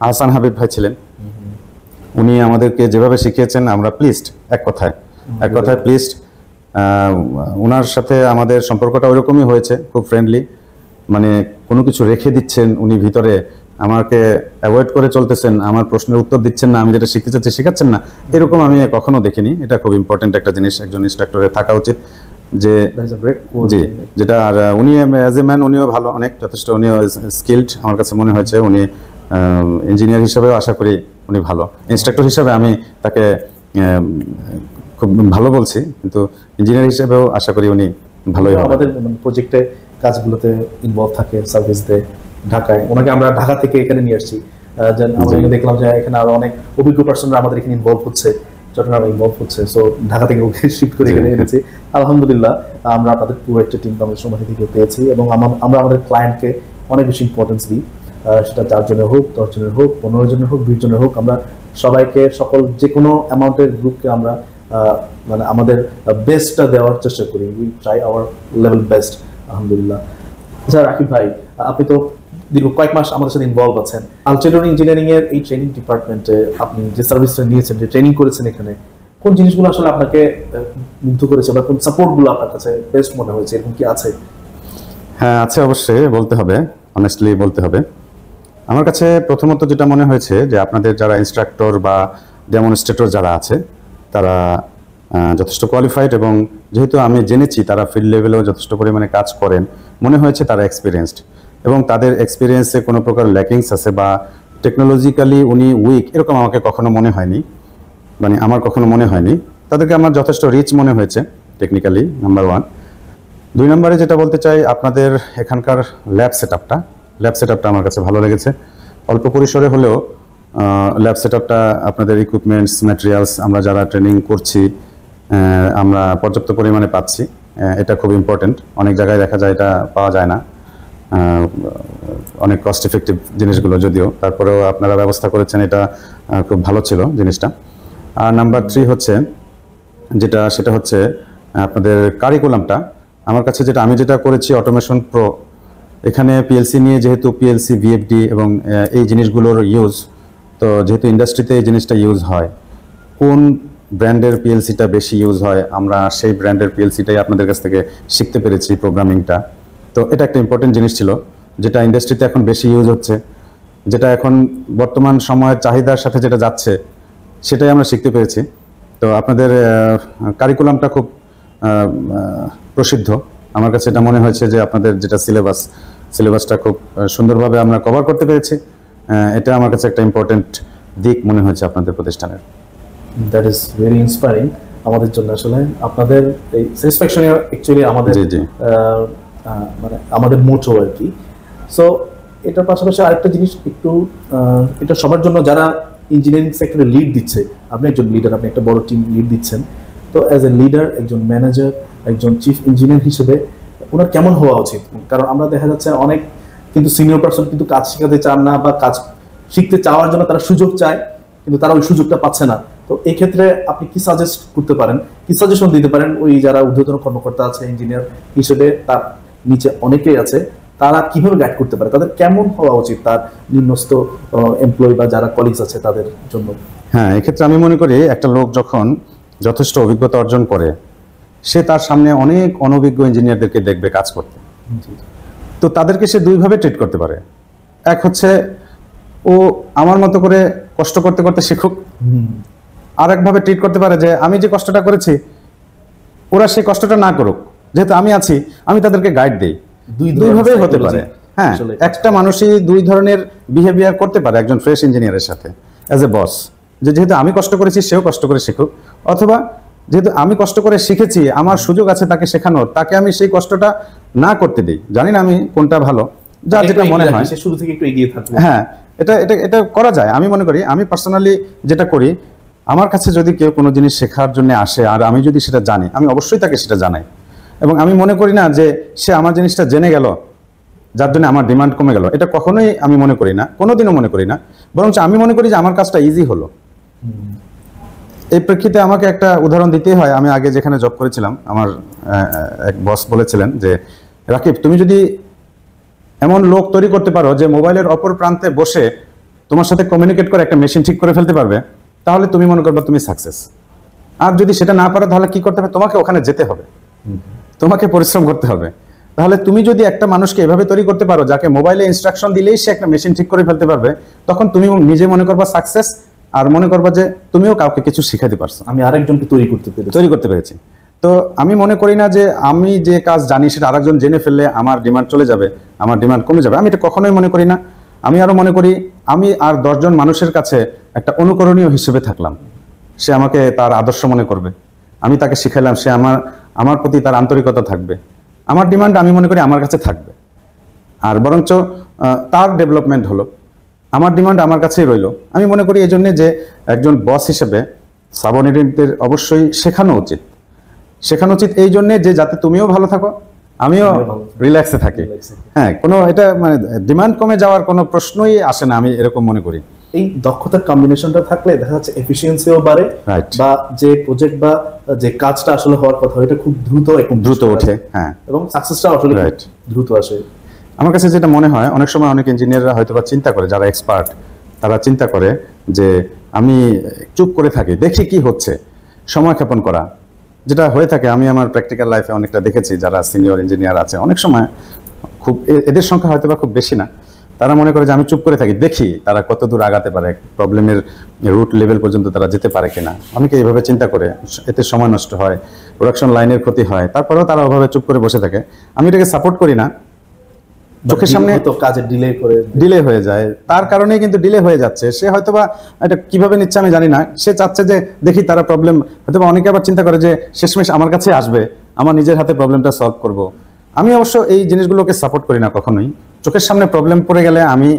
আহসান হাবিব ভাই ছিলেন, উনি আমাদেরকে যেভাবে শিখিয়েছেন আমরা প্লিজড, এক কথায় প্লিজড। ওনার সাথে আমাদের সম্পর্কটা ওইরকমই হয়েছে, খুব ফ্রেন্ডলি, মানে কোনো কিছু রেখে দিচ্ছেন উনি ভিতরে, আমাকে অ্যাভয়েড করে চলতেছেন, আমার প্রশ্নের উত্তর দিচ্ছেন না, আমি যেটা শিখতে চাচ্ছি শেখাচ্ছেন না, এরকম আমি কখনো দেখিনি। এটা খুব ইম্পর্টেন্ট একটা জিনিস একজন ইনস্ট্রাক্টরের থাকা উচিত, যে জি যেটা। আর উনি অ্যাজ এ ম্যান উনিও ভালো, অনেক যথেষ্ট, উনিও স্কিলড আমার কাছে মনে হয়েছে। উনি ইঞ্জিনিয়ার হিসেবেও আশা করি উনি ভালো, ইনস্ট্রাক্টর হিসেবে আমি তাকে খুব ভালো বলছি, কিন্তু ইঞ্জিনিয়ার হিসেবেও আশা করি উনি ভালোই হবে। আমাদের প্রজেক্টে কাজগুলোতে ইনভলভ থাকে, সার্ভিস দেয় ঢাকায়, ওনাকে আমরা ঢাকা থেকে এখানে নিয়ে আসছি। আমরা দেখলাম যে এখানে আরো অনেক অভিজ্ঞ পার্সনরা আমাদের এখানে ইনভলভ হচ্ছে, চট্টগ্রামে ইনভলভ হচ্ছে, সো ঢাকা থেকে ওকে শিফট করে এখানে এনেছি। আলহামদুলিল্লাহ আমরা আপনাদের পুরো একটা টিম আমাদের সময় থেকে পেয়েছি, এবং আমরা আমাদের ক্লায়েন্টকে অনেক বেশি ইম্পর্টেন্স দিই, সেটা 4 জনের হোক, 10 জনের হোক, 15 জনের হোক, 20 জনের হোক, আমরা সবাইকে, সকল যে কোনো অ্যামাউন্টের গ্রুপকে আমরা মানে আমাদের বেস্টটা দেওয়ার চেষ্টা করি। We try our level best, আলহামদুলিল্লাহ। আচ্ছা রাকিব ভাই, আপনি তো দীর্ঘ কয়েক মাস আমাদের সাথে ইনভলভ আছেন। আলটিরিয়র ইঞ্জিনিয়ারিং এর এই ট্রেনিং ডিপার্টমেন্টে আপনি যে সার্ভিসটা নিয়েছেন, যে ট্রেনিং করেছেন, এখানে কোন জিনিসগুলো আসলে আপনাকে মুগ্ধ করেছে, বা কোন সাপোর্টগুলো আপনার কাছে বেস্ট মনে হয়েছে, এরকম কি আছে? হ্যাঁ আছে, অবশ্যই বলতে হবে, অনেস্টলি বলতে হবে। আমার কাছে প্রথমত যেটা মনে হয়েছে যে আপনাদের যারা ইনস্ট্রাক্টর বা ডেমনস্ট্রেটর যারা আছে, তারা যথেষ্ট কোয়ালিফাইড, এবং যেহেতু আমি জেনেছি তারা ফিল্ড লেভেলেও যথেষ্ট পরিমাণে কাজ করেন, মনে হয়েছে তারা এক্সপিরিয়েন্সড, এবং তাদের এক্সপিরিয়েন্সে কোনো প্রকার ল্যাকিংস আছে বা টেকনোলজিক্যালি উনি উইক, এরকম আমাকে কখনো মনে হয়নি, মানে আমার কখনো মনে হয়নি। তাদেরকে আমার যথেষ্ট রিচ মনে হয়েছে টেকনিক্যালি, নাম্বার 1। 2 নম্বরে যেটা বলতে চাই, আপনাদের এখানকার ল্যাব সেটআপটা আমার কাছে ভালো লেগেছে। অল্প পরিসরে হলেও ল্যাব সেটআপটা, আপনাদের ইকুইপমেন্টস, ম্যাটেরিয়ালস, আমরা যারা ট্রেনিং করছি আমরা পর্যাপ্ত পরিমাণে পাচ্ছি, এটা খুব ইম্পর্টেন্ট। অনেক জায়গায় দেখা যায় এটা পাওয়া যায় না, অনেক কস্ট এফেক্টিভ জিনিসগুলো, যদিও তারপরেও আপনারা ব্যবস্থা করেছেন, এটা খুব ভালো ছিল জিনিসটা। আর নাম্বার 3 হচ্ছে সেটা হচ্ছে আপনাদের কারিকুলামটা। আমার কাছে আমি যেটা করেছি অটোমেশন প্রো, এখানে পিএলসি নিয়ে, যেহেতু পিএলসি, ভিএফডি এবং এই জিনিসগুলোর ইউজ, তো যেহেতু ইন্ডাস্ট্রিতে এই জিনিসটা ইউজ হয়, কোন ব্র্যান্ডের পিএলসিটা বেশি ইউজ হয়, আমরা সেই ব্র্যান্ডের পিএলসিটাই আপনাদের কাছ থেকে শিখতে পেরেছি, প্রোগ্রামিংটা। তো এটা একটা ইম্পর্টেন্ট জিনিস ছিল, যেটা ইন্ডাস্ট্রিতে এখন বেশি ইউজ হচ্ছে, যেটা এখন বর্তমান সময়ের চাহিদার সাথে যেটা যাচ্ছে, সেটাই আমরা শিখতে পেরেছি। তো আপনাদের কারিকুলামটা খুব প্রসিদ্ধ, আমার কাছে এটা মনে হয়েছে যে আপনাদের যেটা সিলেবাসটা খুব সুন্দরভাবে আমরা কভার করতে পেরেছি, এটা আমার কাছে একটা ইম্পর্টেন্ট দিক মনে হয়েছে আপনাদের প্রতিষ্ঠানের। দ্যাট ইজ ভেরি ইন্সপায়ারিং আমাদের জন্য। আসলে আপনাদের এই স্যাটিসফ্যাকশন অ্যাকচুয়ালি আমাদের মানে আমাদের মোটো আর কি। সো এটার পাশাপাশি আরেকটা জিনিস একটু, এটা সবার জন্য যারা ইঞ্জিনিয়ারিং সেক্টরে লিড দিচ্ছে, আপনি একজন লিডার, আপনি একটা বড় টিম লিড দিচ্ছেন, তো অ্যাজ এ লিডার, একজন ম্যানেজার, একজন চিফ ইঞ্জিনিয়ার হিসেবে ওনার কেমন হওয়া উচিত? কারণ আমরা দেখা যাচ্ছে অনেক কিন্তু সিনিয়র পারসন কিন্তু কাজ শেখাতে চান না, বা কাজ শিখতে চাওয়ার জন্য তারা সুযোগ চায়, কিন্তু তারা ওই সুযোগটা পাচ্ছে না। তো তো এই ক্ষেত্রে আপনি কি সাজেস্ট করতে পারেন, কি সাজেশন দিতে পারেন ওই যারা ঊর্ধ্বতন কর্মকর্তা আছে ইঞ্জিনিয়ার হিসেবে, তার নিচে অনেকেই আছে, তারা কিভাবে গাইড করতে পারে, তাদের কেমন হওয়া উচিত তার নিম্নস্থ এমপ্লয়ি বা যারা কলিগস আছে তাদের জন্য? হ্যাঁ, এক্ষেত্রে আমি মনে করি একটা লোক যখন যথেষ্ট অভিজ্ঞতা অর্জন করে, সে তার সামনে অনেক অনভিজ্ঞ ইঞ্জিনিয়ারদেরকে দেখবে কাজ করতে। তো তাদেরকে সে দুইভাবে ট্রিট করতে পারে। এক হচ্ছে ও আমার মতো করে কষ্ট করতে করতে শিখুক, আর একভাবে ট্রিট করতে পারে যে আমি যে কষ্টটা করেছি ওরা সেই কষ্টটা না করুক, যেহেতু আমি আছি আমি তাদেরকে গাইড দিই। দুইভাবেই হতে পারে। হ্যাঁ, একটা মানুষই দুই ধরনের বিহেভিয়ার করতে পারে একজন ফ্রেশ ইঞ্জিনিয়ারের সাথে অ্যাজ এ বস, যে যেহেতু আমি কষ্ট করেছি সেও কষ্ট করে শিখুক, অথবা যেহেতু আমি কষ্ট করে শিখেছি আমার সুযোগ আছে তাকে শেখানোর, তাকে আমি সেই কষ্টটা না করতে দিই। জানি না আমি কোনটা ভালো, যার যেটা মনে হয় শুরু থেকে একটু এগিয়ে থাকবে। হ্যাঁ, এটা এটা এটা করা যায়। আমি মনে করি, আমি পার্সোনালি যেটা করি, আমার কাছে যদি কেউ কোনো জিনিস শেখার জন্য আসে আর আমি যদি সেটা জানি, আমি অবশ্যই তাকে সেটা জানাই। এবং আমি মনে করি না যে সে আমার জিনিসটা জেনে গেল যার জন্য আমার ডিমান্ড কমে গেল, এটা কখনোই আমি মনে করি না, কোনোদিনও মনে করি না। বরঞ্চ আমি মনে করি যে আমার কাজটা ইজি হলো। এই প্রেক্ষিতে আমাকে একটা উদাহরণ দিতেই হয়। আমি আগে যেখানে জব করেছিলাম, আমার এক বস বলেছিলেন যে রাকিব, তুমি যদি এমন লোক তৈরি করতে পারো যে মোবাইলের অপর প্রান্তে বসে তোমার সাথে কমিউনিকেট করে একটা মেশিন ঠিক করে ফেলতে পারবে, তাহলে তুমি মনে করবে তুমি সাকসেস। আর যদি সেটা না পারো তাহলে কি করতে হবে? তোমাকে ওখানে যেতে হবে, তোমাকে পরিশ্রম করতে হবে। তাহলে তুমি যদি একটা মানুষকে এভাবে তৈরি করতে পারো যাকে মোবাইলে ইনস্ট্রাকশন দিলেই সে একটা মেশিন ঠিক করে ফেলতে পারবে, তখন তুমি নিজে মনে করবা সাকসেস, আর মনে করবা যে তুমিও কাউকে কিছু শিখাতে পারছো, আমি আরেকজনকে তৈরি করতে পেরেছি। তো আমি মনে করি না যে আমি যে কাজ জানি সেটা আরেকজন জেনে ফেললে আমার ডিমান্ড চলে যাবে, আমার ডিমান্ড কমে যাবে। আমি এটা কখনোই মনে করি না। আমি আরো মনে করি আমি আর 10 জন মানুষের কাছে একটা অনুকরণীয় হিসেবে থাকলাম। সে আমাকে তার আদর্শ মনে করবে, আমি তাকে শিখাইলাম, সে আমার প্রতি তার আন্তরিকতা থাকবে। আমার ডিমান্ড আমি মনে করি আমার কাছে থাকবে, আর বরঞ্চ তার ডেভেলপমেন্ট হলো। আমার ডিমান্ড আমার কাছেই রইলো। আমি মনে করি এই জন্য যে একজন বস হিসেবে সাবঅর্ডিনেটদের অবশ্যই শেখানো উচিত এই জন্যে যে যাতে তুমিও ভালো থাকো, আমিও রিল্যাক্সে থাকি। হ্যাঁ, কোনো এটা মানে ডিমান্ড কমে যাওয়ার কোনো প্রশ্নই আসে না, আমি এরকম মনে করি। এই দক্ষতার কম্বিনেশনটা থাকলে দেখা যাচ্ছে এফিসিয়েন্সিও বাড়ে, বা যে প্রজেক্ট বা যে কাজটা আসলে হওয়ার কথা এটা খুব দ্রুত ওঠে। হ্যাঁ, এবং সাকসেসটা আসলে দ্রুত আসে। আমার কাছে যেটা মনে হয়, অনেক সময় অনেক ইঞ্জিনিয়াররা হয়তো বা চিন্তা করে, যারা এক্সপার্ট তারা চিন্তা করে যে আমি চুপ করে থাকি, দেখি কি হচ্ছে, সময় ক্ষেপণ করা, যেটা হয়ে থাকে। আমি আমার প্র্যাকটিক্যাল লাইফে অনেকটা দেখেছি, যারা সিনিয়র ইঞ্জিনিয়ার আছে অনেক সময়, খুব এদের সংখ্যা হয়তো বা খুব বেশি না, তারা মনে করে যে আমি চুপ করে থাকি, দেখি তারা কত দূর আগাতে পারে, প্রবলেমের রুট লেভেল পর্যন্ত তারা যেতে পারে কিনা। অনেকে এইভাবে চিন্তা করে, এতে সময় নষ্ট হয়, প্রোডাকশন লাইনের ক্ষতি হয়, তারপরেও তারা ওভাবে চুপ করে বসে থাকে। আমি এটাকে সাপোর্ট করি না। চোখের সামনে তো কাজের ডিলে হয়ে যায়, তার কারণেই কিন্তু ডিলে হয়ে যাচ্ছে। সে হয়তোবা এটা কিভাবে নিচ্ছে আমি জানি না, সে চাচ্ছে যে দেখি তারা প্রবলেম, হয়তোবা অনেকে আবার চিন্তা করে যে শেষমেশ আমার কাছে আসবে, আমার নিজের হাতে প্রবলেমটা সলভ করব। আমি অবশ্য এই জিনিসগুলোকে সাপোর্ট করি না কখনোই। চোখের সামনে প্রবলেম পড়ে গেলে আমি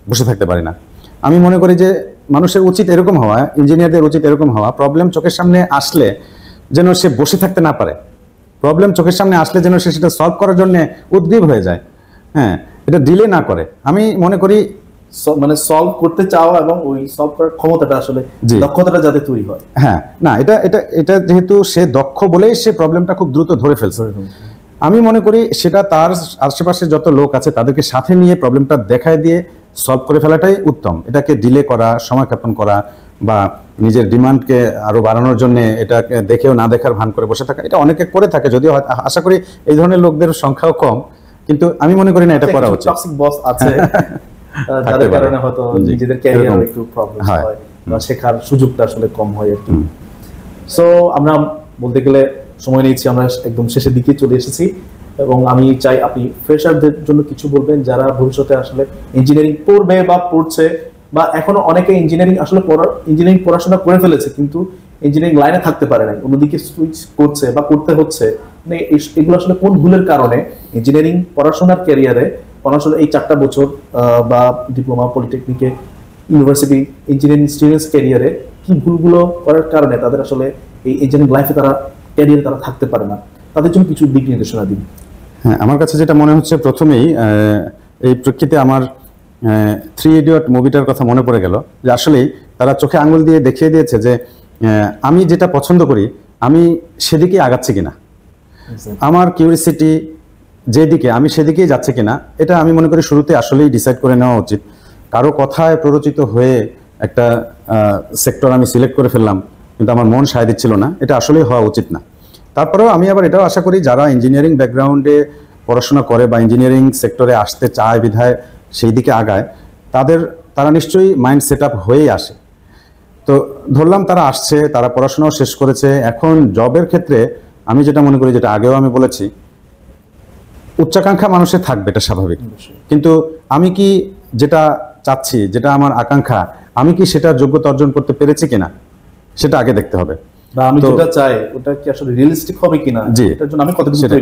বসে থাকতে পারি না। আমি মনে করি যে মানুষের উচিত এরকম হওয়া, ইঞ্জিনিয়ারদের উচিত এরকম হওয়া, প্রবলেম চোখের সামনে আসলে যেন সে বসে থাকতে না পারে, প্রবলেম চোখের সামনে আসলে যেন সে সেটা সলভ করার জন্য উদ্গ্রীব হয়ে যায়। হ্যাঁ, এটা ডিলে না করে। আমি মনে করি মানে সলভ করতে চাওয়া এবং ওই সলভ করার ক্ষমতাটা আসলে দক্ষতাটা যাতে তৈরি হয়। হ্যাঁ, না এটা এটা এটা যেহেতু সে দক্ষ বলেই সে প্রবলেমটা খুব দ্রুত ধরে ফেলছে। আমি মনে করি সেটা তার আশেপাশে যত লোক আছে তাদেরকে সাথে নিয়ে প্রবলেমটা দেখায় দিয়ে সলভ করে ফেলাটাই উত্তম। এটাকে ডিলে করা, সময় ক্ষেপণ করা, বা নিজের ডিমান্ডকে আরো বাড়ানোর জন্য এটাকে দেখেও না দেখার ভান করে বসে থাকা, এটা অনেকে করে থাকে। যদিও আশা করি এই ধরনের লোকদের সংখ্যাও কম, কিন্তু আমি মনে করি না এটা করা উচিত। টক্সিক বস আছে যাদের কারণে হয়তো নিজেদের ক্যারিয়ারে একটু প্রবলেম হয় বা শেখার সুযোগটা আসলে কম হয় আর কি। সো আমরা বলতে গেলে সময় নিয়েছি, আমরা একদম শেষের দিকে চলে এসেছি, এবং আমি চাই আপনি ফ্রেশারদের জন্য কিছু বলবেন যারা ভবিষ্যতে আসলে ইঞ্জিনিয়ারিং পড়বে বা পড়ছে, বা এখনো অনেকে ইঞ্জিনিয়ারিং পড়াশোনা করে ফেলেছে কিন্তু ইঞ্জিনিয়ারিং লাইনে থাকতে পারে না, অন্যদিকে সুইচ করছে বা করতে হচ্ছে। মানে এগুলো আসলে কোন ভুলের কারণে ইঞ্জিনিয়ারিং পড়াশোনার ক্যারিয়ারে আসলে এই 4টা বছর বা ডিপ্লোমা, পলিটেকনিকে, ইউনিভার্সিটি ইঞ্জিনিয়ারিং স্টুডেন্টস ক্যারিয়ারে কি ভুলগুলো করার কারণে তাদের আসলে এই ইঞ্জিনিয়ারিং লাইফে ক্যারিয়ারে তারা থাকতে পারে না, তাদের জন্য কিছু দিক নির্দেশনা দিন। হ্যাঁ, আমার কাছে যেটা মনে হচ্ছে, প্রথমেই এই প্রেক্ষিতে আমার 3 ইডিয়ট মুভিটার কথা মনে পড়ে গেল, যে আসলেই তারা চোখে আঙুল দিয়ে দেখিয়ে দিয়েছে যে আমি যেটা পছন্দ করি আমি সেদিকে আগাচ্ছি কিনা, আমার কিউরিসিটি যেদিকে আমি সেদিকেই যাচ্ছে কিনা, এটা আমি মনে করি শুরুতে আসলেই ডিসাইড করে নেওয়া উচিত। কারো কথায় প্ররোচিত হয়ে একটা সেক্টর আমি সিলেক্ট করে ফেললাম কিন্তু আমার মন সায় দিচ্ছিল না, এটা আসলেই হওয়া উচিত না। তারপরেও আমি আবার এটাও আশা করি যারা ইঞ্জিনিয়ারিং ব্যাকগ্রাউন্ডে পড়াশোনা করে বা ইঞ্জিনিয়ারিং সেক্টরে আসতে চায় বিধায় সেই দিকে আগায়, তারা নিশ্চয়ই মাইন্ড সেট আপ হয়েই আসে। তো ধরলাম তারা আসছে, তারা পড়াশোনাও শেষ করেছে, এখন জবের ক্ষেত্রে আমি যেটা মনে করি, যেটা আগেও আমি বলেছি, উচ্চাকাঙ্ক্ষা মানুষের থাকবে, এটা স্বাভাবিক। কিন্তু আমি কি যেটা চাচ্ছি, যেটা আমার আকাঙ্ক্ষা, আমি কি সেটা যোগ্যতা অর্জন করতে পেরেছি কিনা সেটা আগে দেখতে হবে। বা আমি যেটা চাই ওটা কি আসলে রিয়েলিস্টিক হবে কিনা, জি, এটার জন্য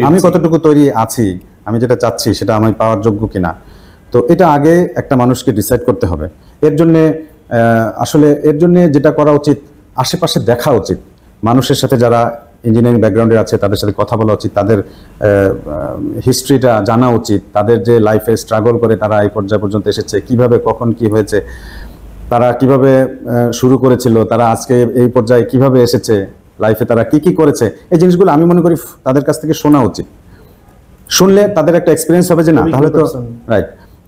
আমি কতটুকু তৈরি আছি, আমি যেটা চাচ্ছি সেটা আমি পাওয়ার যোগ্য কিনা। তো এটা আগে একটা মানুষকে ডিসাইড করতে হবে। এর জন্য যেটা করা উচিত, আশেপাশে দেখা উচিত, মানুষের সাথে যারা ইঞ্জিনিয়ারিং ব্যাকগ্রাউন্ডে আছে তাদের সাথে কথা বলা উচিত, তাদের হিস্ট্রিটা জানা উচিত, তাদের যে লাইফে স্ট্রাগল করে তারা এই পর্যায় পর্যন্ত এসেছে, কিভাবে কখন কি হয়েছে, তারা কিভাবে শুরু করেছিল, তারা আজকে এই পর্যায়ে কিভাবে এসেছে, লাইফে তারা কি কি করেছে, এই জিনিসগুলো আমি মনে করি তাদের কাছ থেকে শোনা উচিত। শুনলে তাদের একটা এক্সপিরিয়েন্স হবে যে না,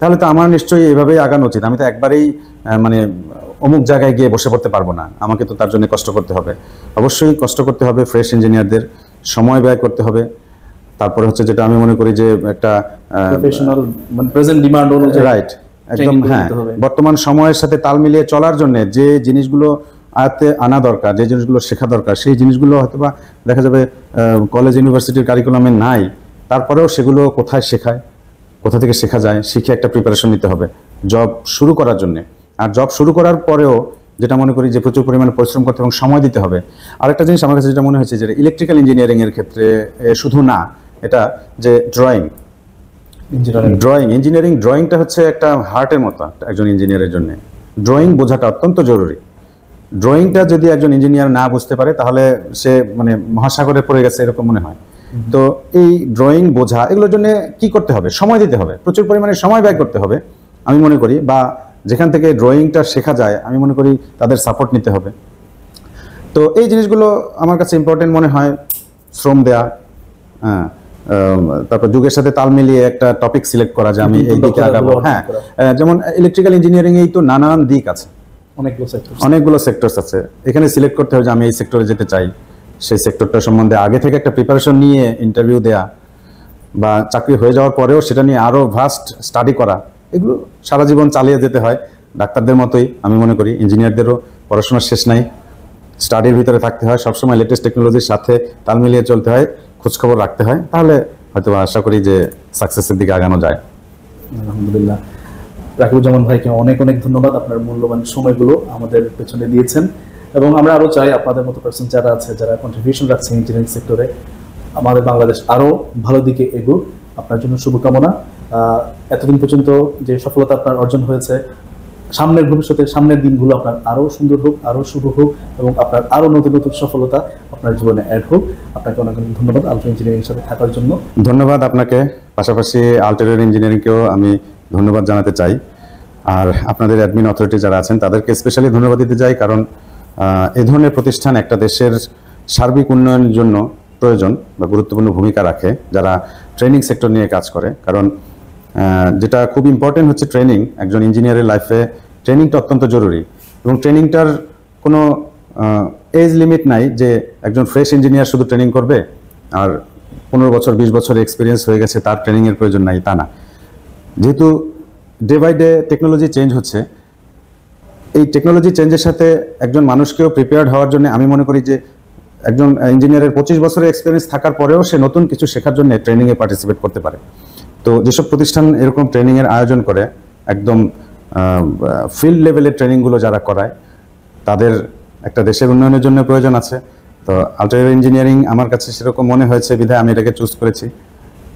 তাহলে তো আমার নিশ্চয়ই এভাবেই আগানো উচিত। আমি তো একবারেই মানে অমুক জায়গায় গিয়ে বসে পড়তে পারবো না, আমাকে তো তার জন্য কষ্ট করতে হবে। অবশ্যই কষ্ট করতে হবে, ফ্রেশ ইঞ্জিনিয়ারদের সময় ব্যয় করতে হবে। তারপরে হচ্ছে যেটা আমি মনে করি যে একটা প্রফেশনাল মানে প্রেজেন্ট ডিমান্ড অনুযায়ী, রাইট, একদম হ্যাঁ, বর্তমান সময়ের সাথে তাল মিলিয়ে চলার জন্য যে জিনিসগুলো আয়ত্তে আনা দরকার, যে জিনিসগুলো শেখা দরকার, সেই জিনিসগুলো হয়তোবা দেখা যাবে কলেজ ইউনিভার্সিটির কারিকুলামে নাই, তারপরেও সেগুলো কোথায় শেখায়, কোথা থেকে শেখা যায়, শিখে একটা প্রিপারেশন নিতে হবে জব শুরু করার জন্য। আর জব শুরু করার পরেও যেটা মনে করি যে প্রচুর পরিমাণে পরিশ্রম করতে এবং সময় দিতে হবে। আরেকটা জিনিস আমার কাছে যেটা মনে হয়েছে যে ইলেকট্রিক্যাল ইঞ্জিনিয়ারিং এর ক্ষেত্রে শুধু না, এটা যে ড্রয়িংটা হচ্ছে একটা হার্টের মতো একজন ইঞ্জিনিয়ারের জন্য। ড্রয়িং বোঝাটা অত্যন্ত জরুরি। ড্রয়িংটা যদি একজন ইঞ্জিনিয়ার না বুঝতে পারে তাহলে সে মানে মহাসাগরে পড়ে গেছে এরকম মনে হয়। তো এই ড্রয়িং বোঝা, এগুলোর জন্য কি করতে হবে, সময় দিতে হবে, প্রচুর পরিমাণে সময় ব্যয় করতে হবে আমি মনে করি। বা যেখান থেকে ড্রয়িংটা শেখা যায় আমি মনে করি তাদের সাপোর্ট নিতে হবে। তো এই জিনিসগুলো আমার কাছে ইম্পর্টেন্ট মনে হয়। শ্রম দেয়া, হ্যাঁ, তারপর যুগের সাথে তাল মিলিয়ে একটা টপিক সিলেক্ট করা যে আমি এই দিকে আগাবো। হ্যাঁ, যেমন ইলেকট্রিক্যাল ইঞ্জিনিয়ারিং এই তো নানান দিক আছে, অনেকগুলো সেক্টরস আছে। এখানে সিলেক্ট করতে হবে যে আমি এই সেক্টরে যেতে চাই, সেই সেক্টরটা সম্বন্ধে আগে থেকে একটা প্রিপারেশন নিয়ে ইন্টারভিউ দেয়া, বা চাকরি হয়ে যাওয়ার পরেও সেটা নিয়ে আরো ভাস্ট স্টাডি করা, এগুলো সারা জীবন চালিয়ে যেতে হয়। ডাক্তারদের মতোই আমি মনে করি ইঞ্জিনিয়ারদেরও পড়াশোনার শেষ নাই, স্টাডির ভিতরে থাকতে হয়, সবসময় লেটেস্ট টেকনোলজির সাথে তাল মিলিয়ে চলতে হয়, খোঁজখবর রাখতে হয়, তাহলে হয়তো আশা করি যে সাকসেসের দিকে আগানো যায়। আলহামদুলিল্লাহ। রাকিবুজ্জামান ভাইকে অনেক অনেক ধন্যবাদ, আপনার মূল্যবান সময়গুলো আমাদের পেছনে দিয়েছেন। এবং আমরা আরো চাই আপনাদের মতো পার্সন যারা আছে, যারা কন্ট্রিবিউশন রাখছে ইঞ্জিনিয়ারিং সেক্টরে, আমাদের বাংলাদেশ আরো ভালো দিকে এগোক। আপনার জন্য শুভকামনা। এতদিন পর্যন্ত যে সফলতা আপনার অর্জন হয়েছে, সামনের ভবিষ্যতে সামনের দিনগুলো আপনার আরো সুন্দর হোক, আরো শুভ হোক, এবং আপনার আরো নতুন নতুন সফলতা আপনার জীবনে অ্যাড হোক। আপনাকে অনেক অনেক ধন্যবাদ আলট্রা ইঞ্জিনিয়ারিং সাথে থাকার জন্য। ধন্যবাদ আপনাকে, পাশাপাশি আলটেরিয়র ইঞ্জিনিয়ারিংকেও আমি ধন্যবাদ জানাতে চাই। আর আপনাদের অ্যাডমিন অথরিটি যারা আছেন তাদেরকে স্পেশালি ধন্যবাদ দিতে চাই, কারণ এই ধরনের প্রতিষ্ঠান একটা দেশের সার্বিক উন্নয়নের জন্য প্রয়োজন বা গুরুত্বপূর্ণ ভূমিকা রাখে, যারা ট্রেনিং সেক্টর নিয়ে কাজ করে। কারণ যেটা খুব ইম্পর্টেন্ট হচ্ছে ট্রেনিং। একজন ইঞ্জিনিয়ারের লাইফে ট্রেনিংটা অত্যন্ত জরুরি, এবং ট্রেনিংটার কোনো এজ লিমিট নাই যে একজন ফ্রেশ ইঞ্জিনিয়ার শুধু ট্রেনিং করবে আর 15 বছর 20 বছর এক্সপিরিয়েন্স হয়ে গেছে তার ট্রেনিংয়ের প্রয়োজন নাই, তা না। যেহেতু day by day technology change হচ্ছে, এই টেকনোলজি চেঞ্জের সাথে একজন মানুষকেও প্রিপেয়ার্ড হওয়ার জন্য আমি মনে করি যে একজন ইঞ্জিনিয়ারের 25 বছরের এক্সপিরিয়েন্স থাকার পরেও সে নতুন কিছু শেখার জন্য ট্রেনিংয়ে পার্টিসিপেট করতে পারে। তো যেসব প্রতিষ্ঠান এরকম ট্রেনিংয়ের আয়োজন করে, একদম ফিল্ড লেভেলের ট্রেনিংগুলো যারা করায়, তাদের একটা দেশের উন্নয়নের জন্য প্রয়োজন আছে। তো আলটেরিয়র ইঞ্জিনিয়ারিং আমার কাছে সেরকম মনে হয়েছে বিধায় আমি এটাকে চুজ করেছি।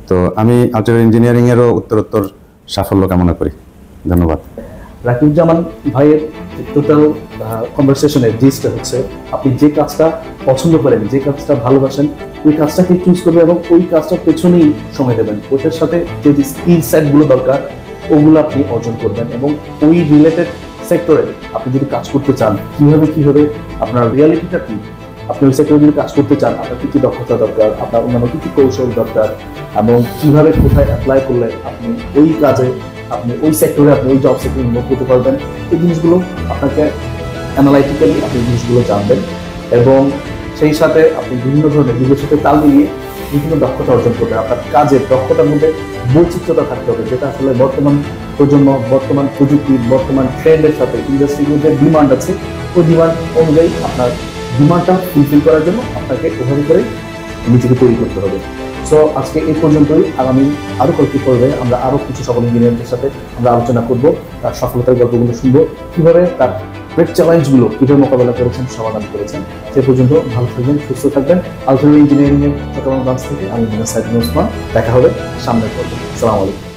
তো আমি আলটেরিয়র ইঞ্জিনিয়ারিংয়েরও উত্তরোত্তর সাফল্য কামনা করি। ধন্যবাদ। রাকিবুজ্জামান ভাইয়ের টোটাল কনভারসেশনের জিস্টটা হচ্ছে, আপনি যে কাজটা পছন্দ করেন, যে কাজটা ভালোবাসেন, ওই কাজটাকে চুজ করবেন এবং ওই কাজটার পেছনেই সময় দেবেন। ওটার সাথে যে স্কিল সেটগুলো দরকার ওগুলো আপনি অর্জন করবেন, এবং ওই রিলেটেড সেক্টরে আপনি যদি কাজ করতে চান, কিভাবে আপনার রিয়ালিটিটা কি, আপনি ওই সেক্টরে যদি কাজ করতে চান, আপনার কি কি দক্ষতা দরকার, আপনার অন্যান্য কি কি কৌশল দরকার, এবং কিভাবে কোথায় অ্যাপ্লাই করলে আপনি ওই কাজে, আপনি ওই সেক্টরে, আপনি ওই জব সেক্টরে ইনভলভ করতে পারবেন, এই জিনিসগুলো আপনাকে অ্যানালাইটিক্যালি আপনি জিনিসগুলো জানবেন, এবং সেই সাথে আপনি বিভিন্ন ধরনের যুগের সাথে তাল মিলিয়ে বিভিন্ন দক্ষতা অর্জন করবেন। আপনার কাজের দক্ষতার মধ্যে বৈচিত্র্যতা থাকতে হবে, যেটা আসলে বর্তমান প্রজন্ম, বর্তমান প্রযুক্তি, বর্তমান ট্রেন্ডের সাথে ইন্ডাস্ট্রির মধ্যে ডিমান্ড আছে, ওই ডিমান্ড অনুযায়ী আপনার ডিমান্ডটা ফুলফিল করার জন্য আপনাকে ওভাবে করে নিজেকে তৈরি করতে হবে। সো আজকে এই পর্যন্তই। আগামী আরো কয়েকটি পর্বে আমরা আরো কিছু সফল ইঞ্জিনিয়ারদের সাথে আমরা আলোচনা করব, তার সফলতার গল্পগুলো শুনবো, কিভাবে তার গ্রেট চ্যালেঞ্জগুলো কিভাবে মোকাবেলা করেছেন, সমাধান করেছেন। সে পর্যন্ত ভালো থাকবেন, সুস্থ থাকবেন। আলটিমেট ইঞ্জিনিয়ারিং এর চট্টগ্রাম ব্রাঞ্চ থেকে আমি ইঞ্জিনিয়ার সাইদুল ওসমান। দেখা হবে সামনের পর্বে। আসসালামু আলাইকুম।